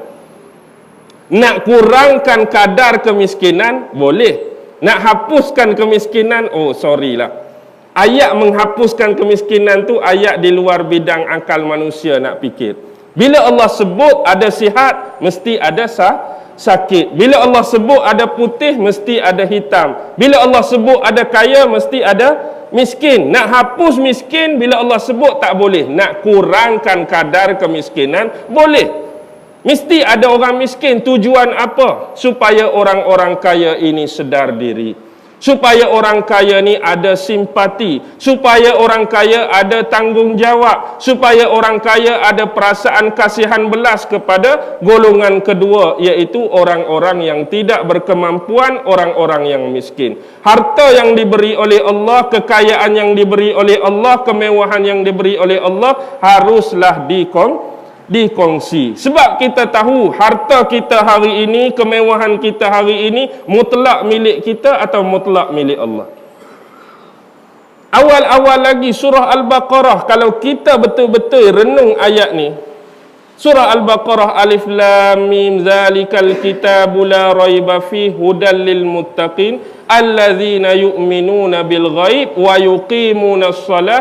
Nak kurangkan kadar kemiskinan boleh. Nak hapuskan kemiskinan, oh sorry lah. Ayat menghapuskan kemiskinan tu ayat di luar bidang akal manusia nak fikir. Bila Allah sebut ada sihat, mesti ada sakit. Bila Allah sebut ada putih, mesti ada hitam. Bila Allah sebut ada kaya, mesti ada miskin. Nak hapus miskin bila Allah sebut tak boleh. Nak kurangkan kadar kemiskinan boleh. Mesti ada orang miskin. Tujuan apa? Supaya orang-orang kaya ini sedar diri. Supaya orang kaya ni ada simpati, supaya orang kaya ada tanggungjawab, supaya orang kaya ada perasaan kasihan belas kepada golongan kedua, iaitu orang-orang yang tidak berkemampuan, orang-orang yang miskin. Harta yang diberi oleh Allah, kekayaan yang diberi oleh Allah, kemewahan yang diberi oleh Allah haruslah dikongsi. Sebab kita tahu harta kita hari ini, kemewahan kita hari ini mutlak milik kita atau mutlak milik Allah. Awal-awal lagi surah Al-Baqarah, kalau kita betul-betul renung ayat ni, surah Al-Baqarah alif lam mim zalikal kitabu la raiba fihi hudal lil muttaqin allazina yu'minuna bil ghaib wa yuqimunas shalah.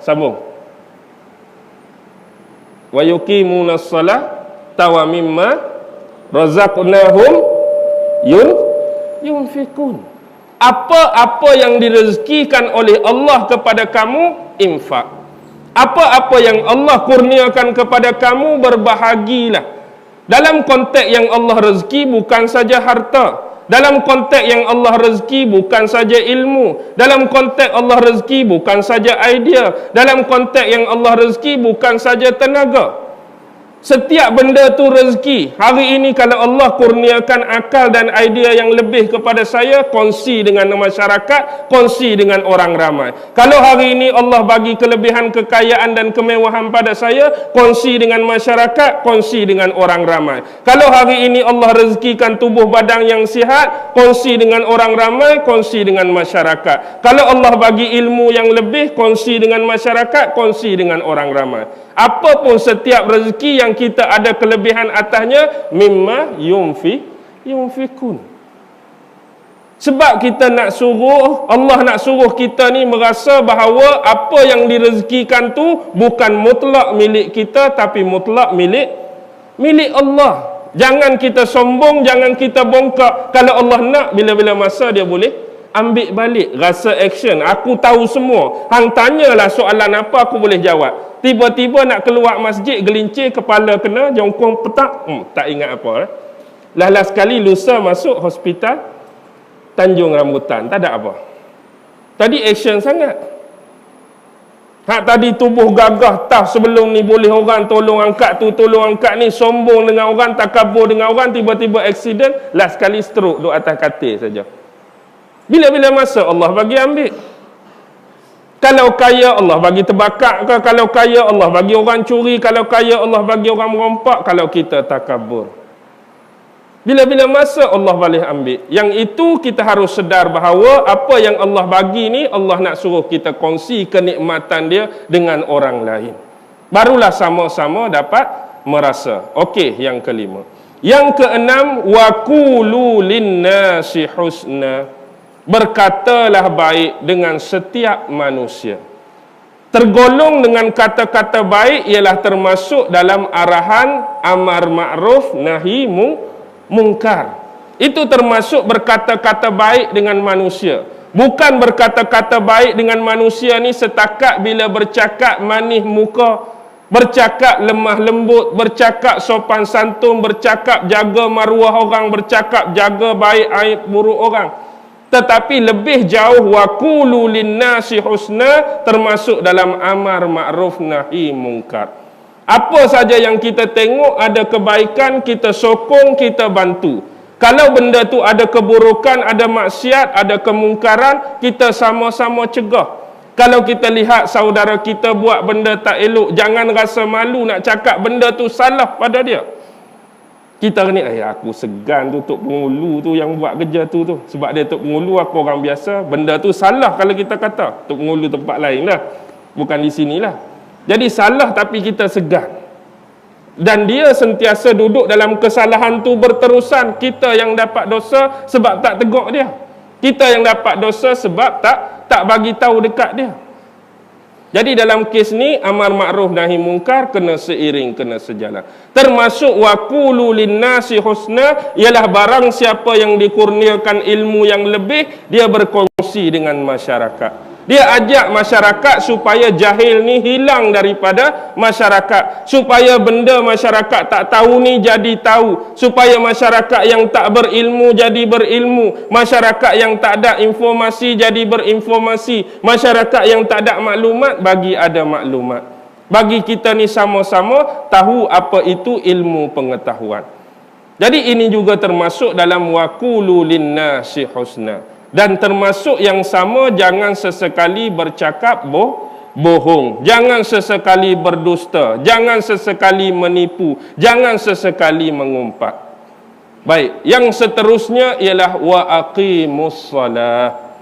Sambung. Wa yuqimunas shalah tawa mimma razaqnahum yunfikun. Apa-apa yang direzekikan oleh Allah kepada kamu, infak. Apa-apa yang Allah kurniakan kepada kamu, berbahagilah. Dalam konteks yang Allah rezeki bukan saja harta. Dalam konteks yang Allah rezeki bukan saja ilmu. Dalam konteks Allah rezeki bukan saja idea. Dalam konteks yang Allah rezeki bukan saja tenaga. Setiap benda tu rezeki. Hari ini kalau Allah kurniakan akal dan idea yang lebih kepada saya, kongsi dengan masyarakat, kongsi dengan orang ramai. Kalau hari ini Allah bagi kelebihan kekayaan dan kemewahan pada saya, kongsi dengan masyarakat, kongsi dengan orang ramai. Kalau hari ini Allah rezekikan tubuh badan yang sihat, kongsi dengan orang ramai, kongsi dengan masyarakat. Kalau Allah bagi ilmu yang lebih, kongsi dengan masyarakat, kongsi dengan orang ramai. Apapun setiap rezeki yang kita ada kelebihan atasnya, mimma yunfikun. Sebab kita nak suruh, Allah nak suruh kita ni merasa bahawa apa yang direzekikan tu bukan mutlak milik kita, tapi mutlak milik Allah. Jangan kita sombong, jangan kita bongkak. Kalau Allah nak, bila-bila masa dia boleh ambil balik. Rasa action, aku tahu semua. Hang tanyalah soalan apa, aku boleh jawab. Tiba-tiba nak keluar masjid, gelincir, kepala kena, jongkong petak, tak ingat apa. Last sekali lusa masuk hospital Tanjung Rambutan, tak ada apa. Tadi action sangat. Hak tadi tubuh gagah, tah sebelum ni boleh orang tolong angkat tu, tolong angkat ni, sombong dengan orang, takabur dengan orang, tiba-tiba accident, last sekali stroke duduk atas katil saja. Bila-bila masa Allah bagi ambil. Kalau kaya Allah bagi terbakar ke, kalau kaya Allah bagi orang curi, kalau kaya Allah bagi orang merompak, kalau kita takabur. Bila-bila masa Allah boleh ambil. Yang itu kita harus sedar bahawa apa yang Allah bagi ni, Allah nak suruh kita kongsi kenikmatan dia dengan orang lain. Barulah sama-sama dapat merasa. Okey, yang kelima. Yang keenam, wa qulu linnasi husna. Berkatalah baik dengan setiap manusia. Tergolong dengan kata-kata baik ialah termasuk dalam arahan amar ma'ruf nahi mungkar. Itu termasuk berkata-kata baik dengan manusia. Bukan berkata-kata baik dengan manusia ni setakat bila bercakap manis muka, bercakap lemah lembut, bercakap sopan santun, bercakap jaga maruah orang, bercakap jaga baik aib buruk orang. Tetapi lebih jauh, wa qulu linnasi husna, termasuk dalam amar ma'ruf nahi mungkar. Apa saja yang kita tengok ada kebaikan, kita sokong, kita bantu. Kalau benda tu ada keburukan, ada maksiat, ada kemungkaran, kita sama-sama cegah. Kalau kita lihat saudara kita buat benda tak elok, jangan rasa malu nak cakap benda tu salah pada dia. Kita ni, aku segan tu Tok Pengulu tu yang buat kerja tu. Sebab dia Tok Pengulu, aku orang biasa. Benda tu salah kalau kita kata. Tok Pengulu tempat lain lah, bukan di sinilah. Jadi salah tapi kita segan. Dan dia sentiasa duduk dalam kesalahan tu berterusan. Kita yang dapat dosa sebab tak tegur dia. Kita yang dapat dosa sebab tak bagi tahu dekat dia. Jadi dalam kes ni amar ma'ruf nahi mungkar kena seiring, kena sejalan. Termasuk waqulu linnasi husna, ialah barang siapa yang dikurniakan ilmu yang lebih, dia berkongsi dengan masyarakat. Dia ajak masyarakat supaya jahil ni hilang daripada masyarakat, supaya benda masyarakat tak tahu ni jadi tahu, supaya masyarakat yang tak berilmu jadi berilmu, masyarakat yang tak ada informasi jadi berinformasi, masyarakat yang tak ada maklumat bagi ada maklumat. Bagi kita ni sama-sama tahu apa itu ilmu pengetahuan. Jadi ini juga termasuk dalam waqulu linnasi husna. Dan termasuk yang sama, jangan sesekali bercakap bohong, jangan sesekali berdusta, jangan sesekali menipu, jangan sesekali mengumpat. Baik, yang seterusnya ialah wa aqimus salah.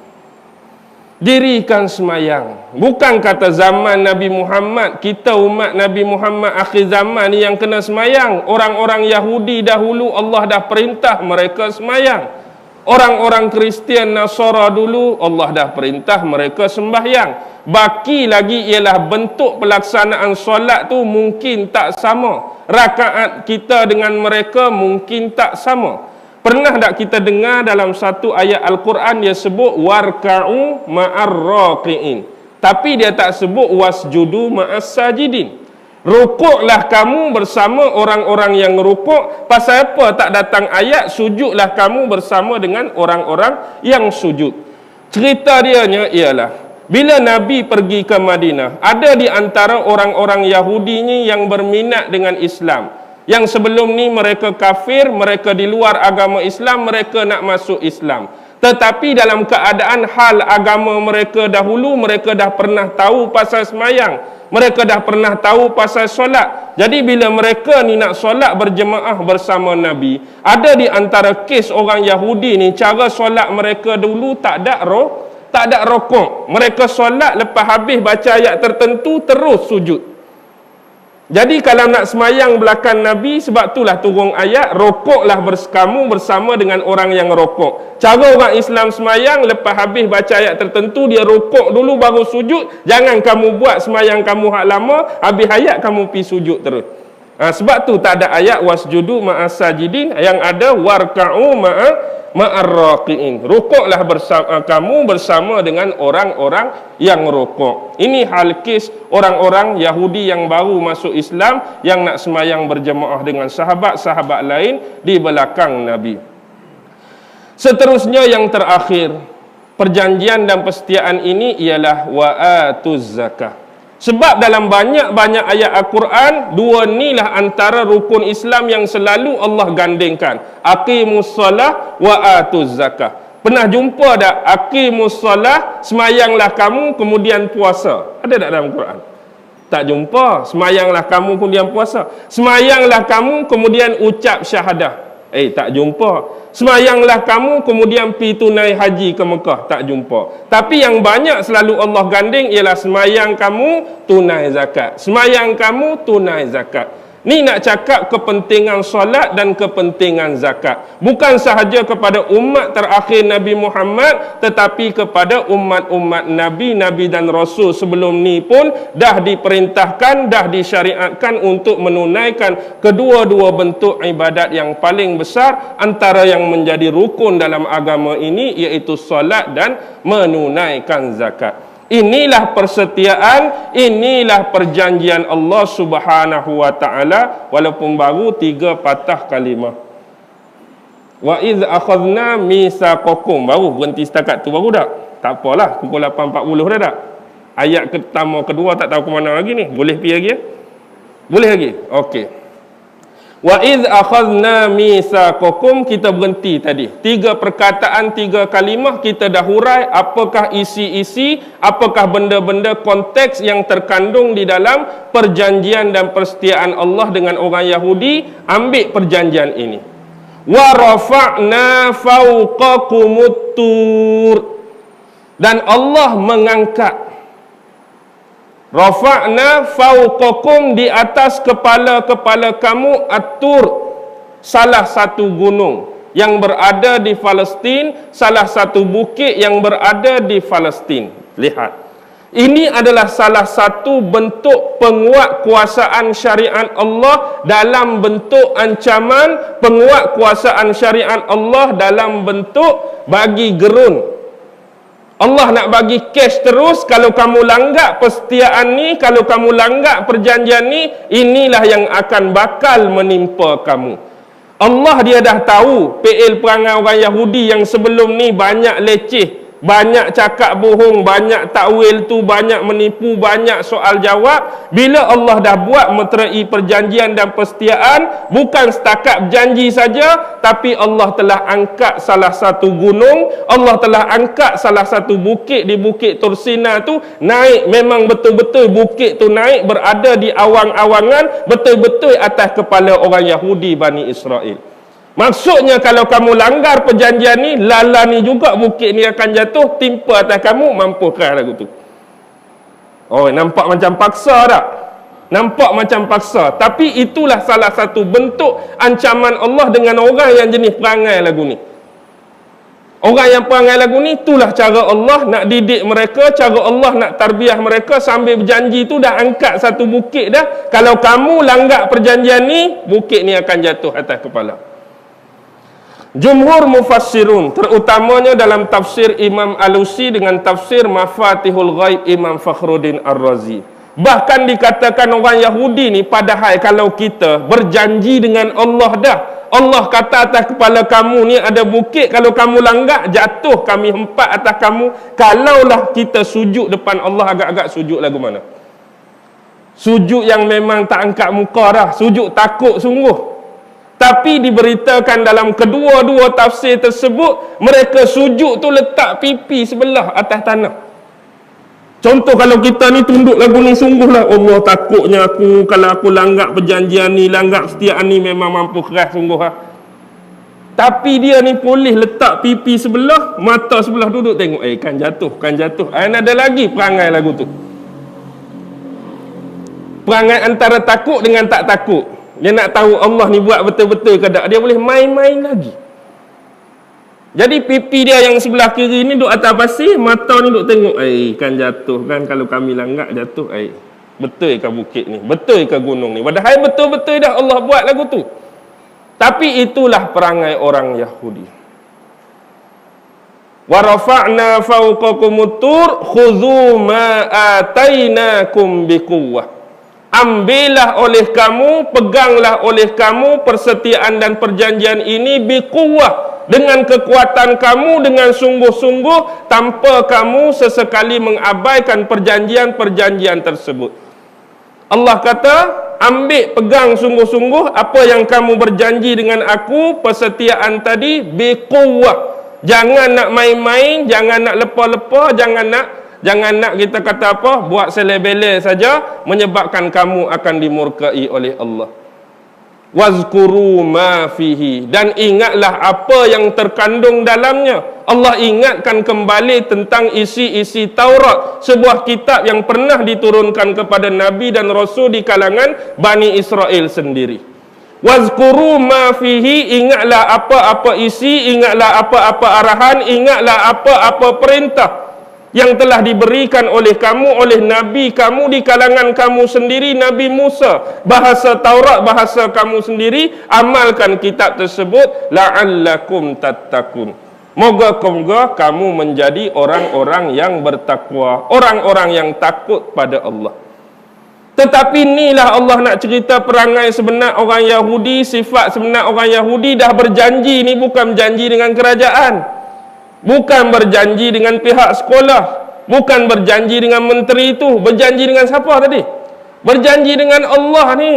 Dirikan semayang. Bukan kata zaman Nabi Muhammad, kita umat Nabi Muhammad akhir zaman ni yang kena semayang. Orang-orang Yahudi dahulu Allah dah perintah mereka semayang. Orang-orang Kristian Nasara dulu Allah dah perintah mereka sembahyang. Baki lagi ialah bentuk pelaksanaan solat tu mungkin tak sama. Rakaat kita dengan mereka mungkin tak sama. Pernah tak kita dengar dalam satu ayat Al-Quran dia sebut warka'u ma'ar raqi'in, tapi dia tak sebut wasjudu ma'as sajidin. Rukuklah kamu bersama orang-orang yang rukuk. Pasal apa tak datang ayat sujudlah kamu bersama dengan orang-orang yang sujud? Cerita dianya ialah bila Nabi pergi ke Madinah, ada di antara orang-orang Yahudi ni yang berminat dengan Islam. Yang sebelum ni mereka kafir, mereka di luar agama Islam, mereka nak masuk Islam. Tetapi dalam keadaan hal agama mereka dahulu, mereka dah pernah tahu pasal semayang, mereka dah pernah tahu pasal solat. Jadi bila mereka ni nak solat berjemaah bersama Nabi, ada di antara kes orang Yahudi ni, cara solat mereka dulu tak ada rokok. Mereka solat lepas habis baca ayat tertentu terus sujud. Jadi kalau nak semayang belakang Nabi, sebab itulah turun ayat rokoklah kamu bersama dengan orang yang rokok. Cara orang Islam semayang, lepas habis baca ayat tertentu dia rokok dulu baru sujud. Jangan kamu buat semayang kamu hak lama, habis ayat kamu pi sujud terus. Sebab tu tak ada ayat wasjudu ma'as sajidin, yang ada warka'u ma'ar raqi'in. Rukuklah kamu bersama dengan orang-orang yang rukuk. Ini hal kes orang-orang Yahudi yang baru masuk Islam, yang nak semayang berjemaah dengan sahabat-sahabat lain di belakang Nabi. Seterusnya yang terakhir, perjanjian dan persetiaan ini ialah wa'atuz zakah. Sebab dalam banyak-banyak ayat Al-Quran, dua inilah antara rukun Islam yang selalu Allah gandingkan. Aqimus salah wa atuz zakah. Pernah jumpa tak aqimus salah, semayanglah kamu kemudian puasa? Ada tak dalam Quran? Tak jumpa. Semayanglah kamu kemudian puasa. Semayanglah kamu kemudian ucap syahadah. Tak jumpa. Semayanglah kamu kemudian pi tunai haji ke Mekah. Tak jumpa. Tapi yang banyak selalu Allah ganding ialah semayang kamu tunai zakat. Semayang kamu tunai zakat. Ni nak cakap kepentingan solat dan kepentingan zakat. Bukan sahaja kepada umat terakhir Nabi Muhammad, tetapi kepada umat-umat Nabi, Nabi dan Rasul sebelum ni pun dah diperintahkan, dah disyariatkan untuk menunaikan kedua-dua bentuk ibadat yang paling besar antara yang menjadi rukun dalam agama ini, iaitu solat dan menunaikan zakat. Inilah persetiaan, inilah perjanjian Allah Subhanahu wa taala, walaupun baru 3 patah kalimah. Wa iz akhadna mitsaqakum, baru berhenti setakat tu baru dak. Tak apalah, pukul 8.40 dah tak. Ayat pertama kedua tak tahu ke mana lagi ni. Boleh pi lagi ya? Boleh lagi. Okey. Wa iz akhadna mitsaqakum, kita berhenti tadi. 3 perkataan, 3 kalimah kita dah hurai apakah isi-isi, apakah benda-benda konteks yang terkandung di dalam perjanjian dan persetiaan Allah dengan orang Yahudi. Ambil perjanjian ini. Wa rafa'na fawqakumut tur, dan Allah mengangkat. Rafa'na fawqakum, di atas kepala-kepala kamu, at-tur, salah satu gunung yang berada di Palestin, salah satu bukit yang berada di Palestin. Lihat, Ini adalah salah satu bentuk penguatkuasaan syariat Allah dalam bentuk ancaman, penguatkuasaan syariat Allah dalam bentuk bagi gerun. Allah nak bagi cash terus. Kalau kamu langgar persetiaan ni, kalau kamu langgar perjanjian ni, inilah yang akan bakal menimpa kamu. Allah dia dah tahu PL perangai orang Yahudi yang sebelum ni banyak leceh, banyak cakap bohong, banyak takwil tu, banyak menipu, banyak soal jawab. Bila Allah dah buat meterai perjanjian dan persetiaan, bukan setakat janji saja, tapi Allah telah angkat salah satu gunung, Allah telah angkat salah satu bukit di Bukit Tursina tu naik. Memang betul-betul bukit tu naik, berada di awang-awangan, betul-betul atas kepala orang Yahudi Bani Israel. Maksudnya kalau kamu langgar perjanjian ni, lala ni juga bukit ni akan jatuh, timpa atas kamu, mampukah lagu tu? Oh, nampak macam paksa tak? Nampak macam paksa. Tapi itulah salah satu bentuk ancaman Allah dengan orang yang jenis perangai lagu ni. Orang yang perangai lagu ni, itulah cara Allah nak didik mereka, cara Allah nak tarbiyah mereka. Sambil berjanji tu dah angkat satu bukit dah. Kalau kamu langgar perjanjian ni, bukit ni akan jatuh atas kepala. Jumhur mufassirun, terutamanya dalam tafsir Imam Alusi dengan tafsir Mafatihul Ghaib Imam Fakhruddin Ar-Razi, bahkan dikatakan orang Yahudi ni, padahal kalau kita berjanji dengan Allah dah, Allah kata atas kepala kamu ni ada bukit, kalau kamu langgar jatuh, kami hempat atas kamu. Kalaulah kita sujud depan Allah, agak-agak sujud lagu mana? Sujud yang memang tak angkat muka dah, sujud takut sungguh. Tapi diberitakan dalam kedua-dua tafsir tersebut, mereka sujud tu letak pipi sebelah atas tanah. Contoh kalau kita ni tunduk lagu ni, sungguhlah Allah takutnya aku, kalau aku langgar perjanjian ni, langgar kesetiaan ni, memang mampu keras sungguh lah. Tapi dia ni boleh letak pipi sebelah, mata sebelah, duduk tengok, kan jatuh, kan jatuh. Ada lagi perangai lagu tu. Perangai antara takut dengan tak takut. Dia nak tahu Allah ni buat betul-betul ke tak, dia boleh main-main lagi. Jadi pipi dia yang sebelah kiri ni duduk atas pasir, mata ni duduk tengok, kan jatuh kan, kalau kami langgar jatuh, betul ke bukit ni, betul ke gunung ni. Padahal betul-betul dah Allah buat lagu tu. Tapi itulah perangai orang Yahudi. Wa rafa'na fawqakumut tur khudhu ma atainakum biquwwah. Ambillah oleh kamu, peganglah oleh kamu persetiaan dan perjanjian ini biquwwah, dengan kekuatan kamu, dengan sungguh-sungguh, tanpa kamu sesekali mengabaikan perjanjian-perjanjian tersebut. Allah kata, ambil, pegang sungguh-sungguh apa yang kamu berjanji dengan aku, persetiaan tadi biquwwah. Jangan nak main-main, jangan nak lepa-lepa, jangan nak kita kata apa, buat selebele saja, menyebabkan kamu akan dimurkai oleh Allah. Wazkuru ma fihi, dan ingatlah apa yang terkandung dalamnya. Allah ingatkan kembali tentang isi-isi Taurat, sebuah kitab yang pernah diturunkan kepada Nabi dan Rasul di kalangan Bani Israel sendiri. Wazkuru ma fihi, ingatlah apa-apa isi, ingatlah apa-apa arahan, ingatlah apa-apa perintah yang telah diberikan oleh kamu, oleh Nabi kamu di kalangan kamu sendiri, Nabi Musa. Bahasa Taurat, bahasa kamu sendiri, amalkan kitab tersebut, la'allakum tattaqun. Moga-moga kamu menjadi orang-orang yang bertakwa, orang-orang yang takut pada Allah. Tetapi inilah Allah nak cerita perangai sebenar orang Yahudi, sifat sebenar orang Yahudi. Dah berjanji, ni bukan berjanji dengan kerajaan, bukan berjanji dengan pihak sekolah, bukan berjanji dengan menteri itu. Berjanji dengan siapa tadi? Berjanji dengan Allah ni.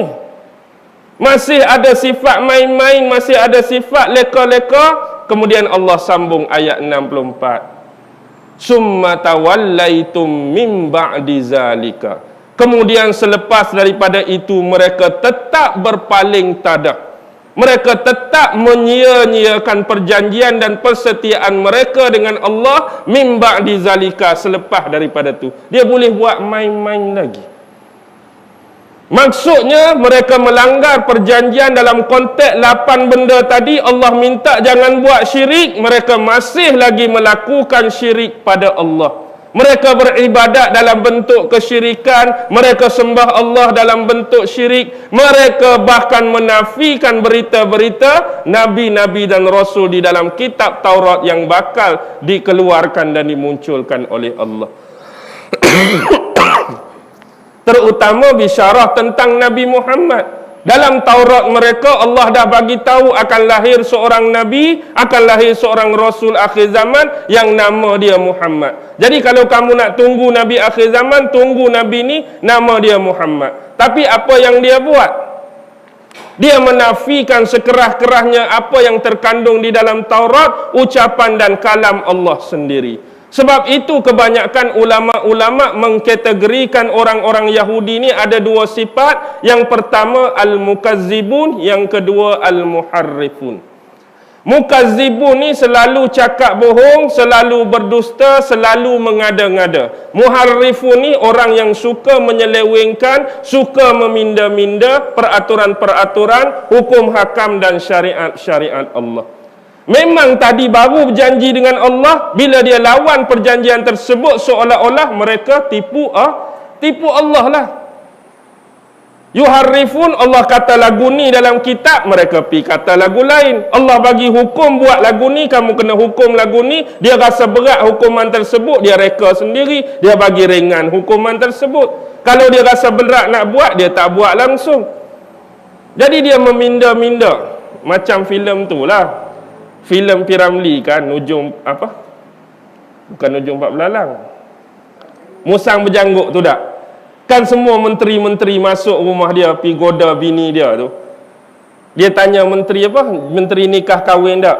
Masih ada sifat main-main, masih ada sifat leka-leka. Kemudian Allah sambung ayat 64. Summa tawallaitum min ba'di zalika. Kemudian selepas daripada itu, mereka tetap berpaling tadak. Mereka tetap menyia-nyiakan perjanjian dan persetiaan mereka dengan Allah min ba'di zalika, selepas daripada itu. Dia boleh buat main-main lagi. Maksudnya mereka melanggar perjanjian dalam konteks 8 benda tadi. Allah minta jangan buat syirik, mereka masih lagi melakukan syirik pada Allah. Mereka beribadat dalam bentuk kesyirikan, mereka sembah Allah dalam bentuk syirik, mereka bahkan menafikan berita-berita nabi-nabi dan rasul di dalam kitab Taurat yang bakal dikeluarkan dan dimunculkan oleh Allah. Terutama bisyarah tentang Nabi Muhammad. Dalam Taurat mereka, Allah dah bagi tahu akan lahir seorang Nabi, akan lahir seorang Rasul akhir zaman yang nama dia Muhammad. Jadi kalau kamu nak tunggu Nabi akhir zaman, tunggu Nabi ni, nama dia Muhammad. Tapi apa yang dia buat? Dia menafikan sekerah-kerahnya apa yang terkandung di dalam Taurat, ucapan dan kalam Allah sendiri. Sebab itu kebanyakan ulama-ulama mengkategorikan orang-orang Yahudi ni ada dua sifat. Yang pertama al-mukazzibun, yang kedua al-muharrifun. Mukazzibun ni selalu cakap bohong, selalu berdusta, selalu mengada-ngada. Muharrifun ni orang yang suka menyelewengkan, suka meminda-minda peraturan-peraturan, hukum hakam dan syariat-syariat Allah. Memang tadi baru berjanji dengan Allah, bila dia lawan perjanjian tersebut seolah-olah mereka tipu Allah lah. Yuharrifun, Allah kata lagu ni dalam kitab, mereka pergi kata lagu lain. Allah bagi hukum buat lagu ni, kamu kena hukum lagu ni. Dia rasa berat hukuman tersebut, dia reka sendiri, dia bagi ringan hukuman tersebut. Kalau dia rasa berat nak buat, dia tak buat langsung. Jadi dia meminda-minda. Macam filem tu lah, filem Piramli kan, Hujung apa? Bukan Hujung Pak Belalang, Musang Berjanggut tu tak? Kan semua menteri-menteri masuk rumah dia, pergi goda bini dia tu. Dia tanya menteri apa? Menteri nikah kahwin tak?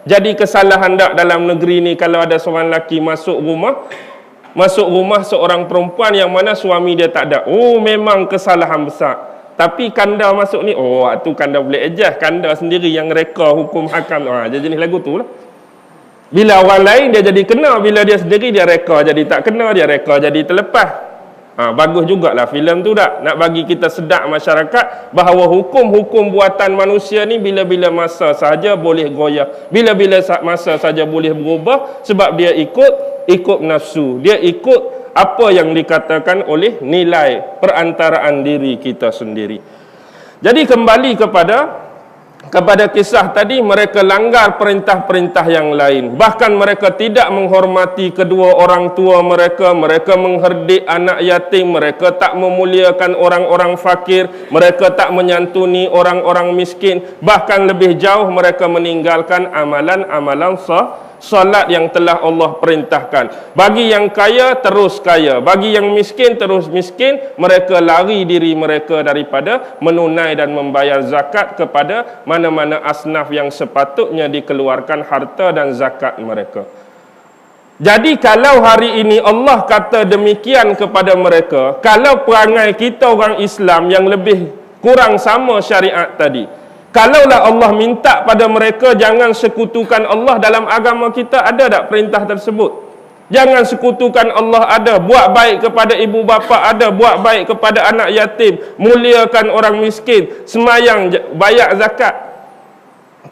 Jadi kesalahan tak dalam negeri ni kalau ada seorang lelaki masuk rumah seorang perempuan yang mana suami dia tak ada? Oh, memang kesalahan besar. Tapi kanda masuk ni, oh waktu kanda boleh adjust, kanda sendiri yang reka hukum hakam. Dia jenis lagu tu lah. Bila orang lain dia jadi kena, bila dia sendiri dia reka jadi tak kena, dia reka jadi terlepas. Bagus jugalah filem tu tak? Nak bagi kita sedar masyarakat bahawa hukum-hukum buatan manusia ni bila-bila masa sahaja boleh goyah, bila-bila masa sahaja boleh berubah, sebab dia ikut nafsu, dia ikut apa yang dikatakan oleh nilai perantaraan diri kita sendiri. Jadi kembali kepada kisah tadi, mereka langgar perintah-perintah yang lain. Bahkan mereka tidak menghormati kedua orang tua mereka, mereka mengherdik anak yatim, mereka tak memuliakan orang-orang fakir, mereka tak menyantuni orang-orang miskin. Bahkan lebih jauh mereka meninggalkan amalan-amalan salat yang telah Allah perintahkan. Bagi yang kaya terus kaya, bagi yang miskin terus miskin. Mereka lari diri mereka daripada menunai dan membayar zakat kepada mana-mana asnaf yang sepatutnya dikeluarkan harta dan zakat mereka. Jadi kalau hari ini Allah kata demikian kepada mereka, kalau perangai kita orang Islam yang lebih kurang sama syariat tadi, kalaulah Allah minta pada mereka jangan sekutukan Allah dalam agama kita, ada tak perintah tersebut? Jangan sekutukan Allah ada, buat baik kepada ibu bapa ada, buat baik kepada anak yatim, muliakan orang miskin, semayang, bayar zakat.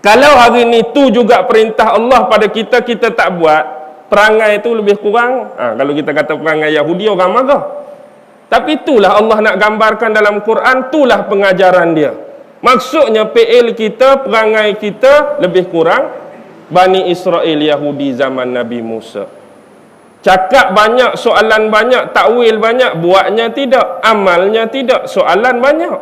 Kalau hari ini tu juga perintah Allah pada kita, kita tak buat, perangai itu lebih kurang. Kalau kita kata perangai Yahudi, orang marah. Tapi itulah Allah nak gambarkan dalam Quran, itulah pengajaran dia. Maksudnya PL kita, perangai kita lebih kurang Bani Israel Yahudi zaman Nabi Musa. Cakap banyak, soalan banyak, takwil banyak, buatnya tidak, amalnya tidak, soalan banyak.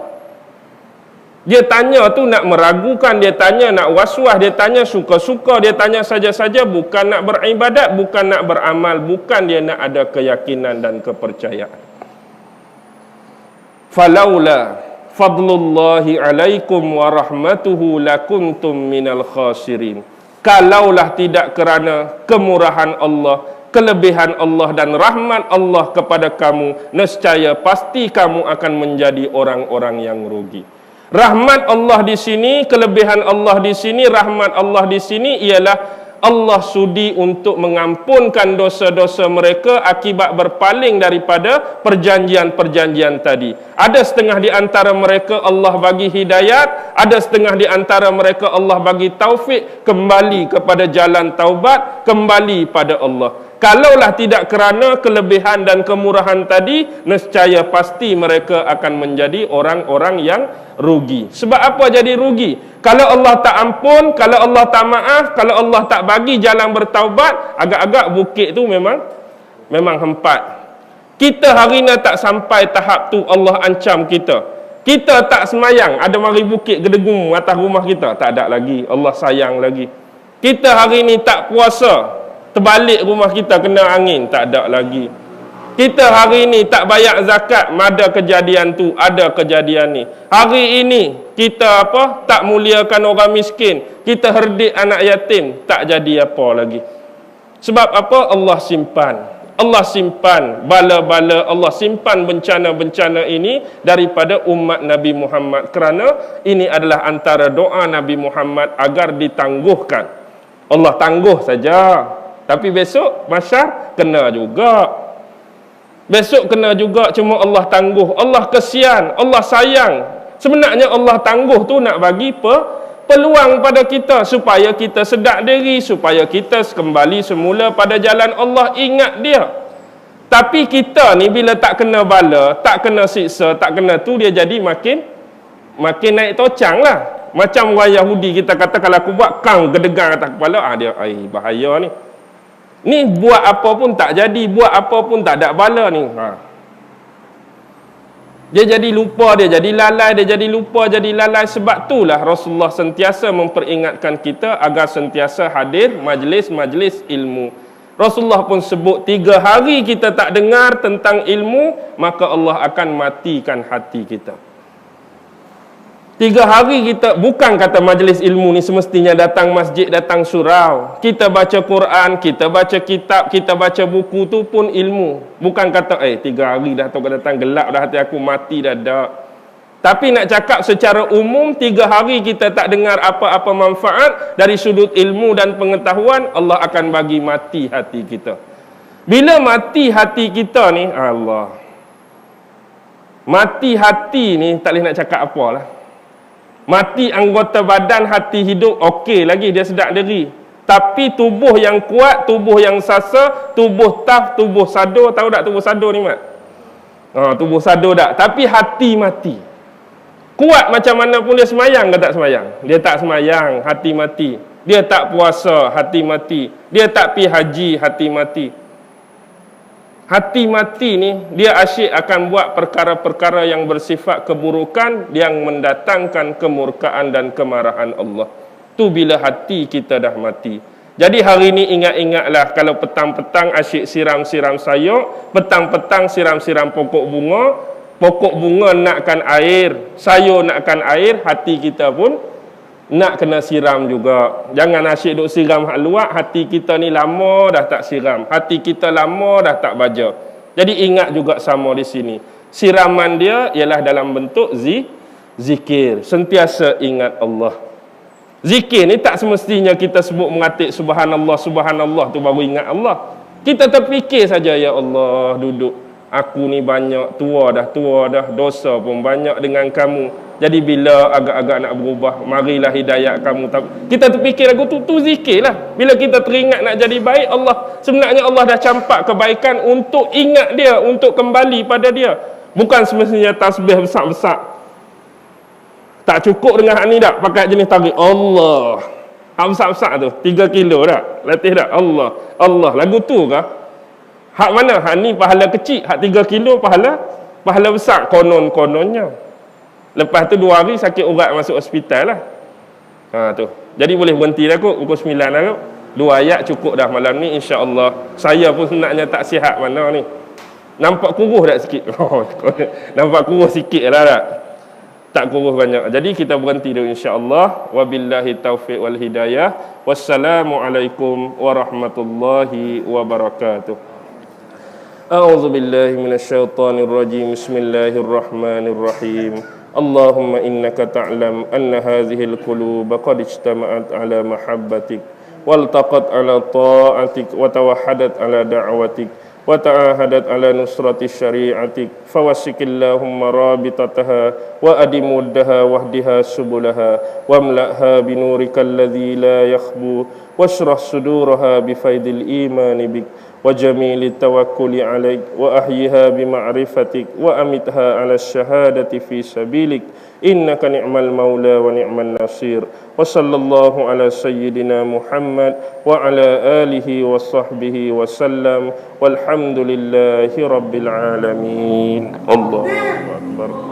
Dia tanya tu nak meragukan, dia tanya nak waswas, dia tanya suka-suka, dia tanya saja-saja, bukan nak beribadat, bukan nak beramal, bukan dia nak ada keyakinan dan kepercayaan. Falaula fadlullahi alaikum wa rahmatuhu lakuntum minal khasirin. Kalaulah tidak kerana kemurahan Allah, kelebihan Allah dan rahmat Allah kepada kamu, nescaya pasti kamu akan menjadi orang-orang yang rugi. Rahmat Allah di sini, kelebihan Allah di sini, rahmat Allah di sini ialah Allah sudi untuk mengampunkan dosa-dosa mereka akibat berpaling daripada perjanjian-perjanjian tadi. Ada setengah di antara mereka Allah bagi hidayat, ada setengah di antara mereka Allah bagi taufik kembali kepada jalan taubat, kembali pada Allah. Kalaulah tidak kerana kelebihan dan kemurahan tadi, nescaya pasti mereka akan menjadi orang-orang yang rugi. Sebab apa jadi rugi? Kalau Allah tak ampun, kalau Allah tak maaf, kalau Allah tak bagi jalan bertaubat, agak-agak bukit tu memang hempat. Kita hari ni tak sampai tahap tu, Allah ancam kita. Kita tak semayang, ada mari bukit gedegung atas rumah kita, tak ada lagi, Allah sayang lagi. Kita hari ni tak puasa, terbalik rumah kita kena angin, tak ada lagi. Kita hari ini tak bayar zakat, ada kejadian tu, ada kejadian ni. Hari ini kita tak muliakan orang miskin, kita herdik anak yatim, tak jadi apa lagi. Sebab apa? Allah simpan bala-bala, Allah simpan bencana-bencana ini daripada umat Nabi Muhammad, kerana ini adalah antara doa Nabi Muhammad agar ditangguhkan. Allah tangguh saja, tapi besok mahsyar kena juga. Besok kena juga, cuma Allah tangguh. Allah kesian, Allah sayang. Sebenarnya Allah tangguh tu nak bagi peluang pada kita supaya kita sedar diri, supaya kita kembali semula pada jalan Allah, ingat dia. Tapi kita ni bila tak kena bala, tak kena siksa, tak kena tu, dia jadi makin naik tocang lah. Macam orang Yahudi, kita kata kalau aku buat kang gedegang atas kepala, dia bahaya ni. Ni buat apa pun tak jadi, buat apa pun tak ada bala ni. Dia jadi lupa, dia jadi lalai, dia jadi lupa, jadi lalai. Sebab itulah Rasulullah sentiasa memperingatkan kita agar sentiasa hadir majlis-majlis ilmu. Rasulullah pun sebut 3 hari kita tak dengar tentang ilmu, maka Allah akan matikan hati kita. 3 hari kita, bukan kata majlis ilmu ni semestinya datang masjid, datang surau. Kita baca Quran, kita baca kitab, kita baca buku tu pun ilmu. Bukan kata 3 hari dah tu datang gelap dah hati aku, mati dah dak. Tapi nak cakap secara umum, 3 hari kita tak dengar apa-apa manfaat dari sudut ilmu dan pengetahuan, Allah akan bagi mati hati kita. Bila mati hati kita ni, Allah, mati hati ni tak boleh nak cakap apa lah. Mati anggota badan, hati hidup, okey lagi, dia sedar diri. Tapi tubuh yang kuat, tubuh yang sasa, tubuh taf, tubuh sado, tahu tak tubuh sado ni, Mat? Tubuh sado tak? Tapi hati mati. Kuat macam mana pun dia semayang ke tak semayang? Dia tak semayang, hati mati. Dia tak puasa, hati mati. Dia tak pi haji, hati mati. Hati mati ni, dia asyik akan buat perkara-perkara yang bersifat keburukan, yang mendatangkan kemurkaan dan kemarahan Allah. Tu bila hati kita dah mati. Jadi hari ni ingat-ingatlah, kalau petang-petang asyik siram-siram sayur, petang-petang siram-siram pokok bunga nakkan air, sayur nakkan air, hati kita pun nak kena siram juga. Jangan asyik duk siram hak luar, hati kita ni lama dah tak siram. Hati kita lama dah tak baca. Jadi ingat juga sama di sini. Siraman dia ialah dalam bentuk zikir. Sentiasa ingat Allah. Zikir ni tak semestinya kita sebut mengatik subhanallah, subhanallah tu baru ingat Allah. Kita terfikir saja, ya Allah, duduk. Aku ni banyak, tua dah, dosa pun banyak dengan kamu. Jadi bila agak-agak nak berubah, marilah hidayat kamu. Kita terfikir lagu tu zikir lah. Bila kita teringat nak jadi baik, Allah, sebenarnya Allah dah campak kebaikan untuk ingat dia, untuk kembali pada dia. Bukan semestinya tasbih besar-besar. Tak cukup dengan hak ni tak? Pakai jenis tarik Allah. Hak besar-besar tu, 3 kilo tak? Latih tak? Allah. Lagu tu kah? Hak mana? Hak ni pahala kecil. Hak 3 kilo pahala besar. Konon-kononnya. Lepas tu 2 hari sakit urat masuk hospital lah. Tu. Jadi boleh berhenti dah kot. Pukul 9 dah kot. 2 ayat cukup dah malam ni, insya-Allah. Saya pun sebenarnya tak sihat mana ni. Nampak kuruh tak sikit? Nampak kuruh sikit lah tak? Tak kuruh banyak. Jadi kita berhenti dulu, insya-Allah. Wabillahi taufiq wal hidayah. Wassalamualaikum warahmatullahi wabarakatuh. A'udzu billahi minasyaitonir rajim. Bismillahirrahmanirrahim. Allahumma innaka ta'lam anna hadhil quluba qad ijtama'at ala mahabbatik waltaqat ala ta'atik wa tawahhadat ala da'watik wa ta'ahadat ala nusrati syari'atik fawassikillahumma rabitataha wa adimuddaha wahdiha subulaha wamla'ha binurikal ladzi la yakhbu washrah suduraha bifaidil imani bik وجميل التوكل عليك وأحيها بمعرفتك وأمتها على الشهادة في سبيلك إنك نعم المولى ونعم النصير وصلى الله على سيدنا محمد وعلى آله وصحبه وسلم والحمد لله رب العالمين الله أكبر.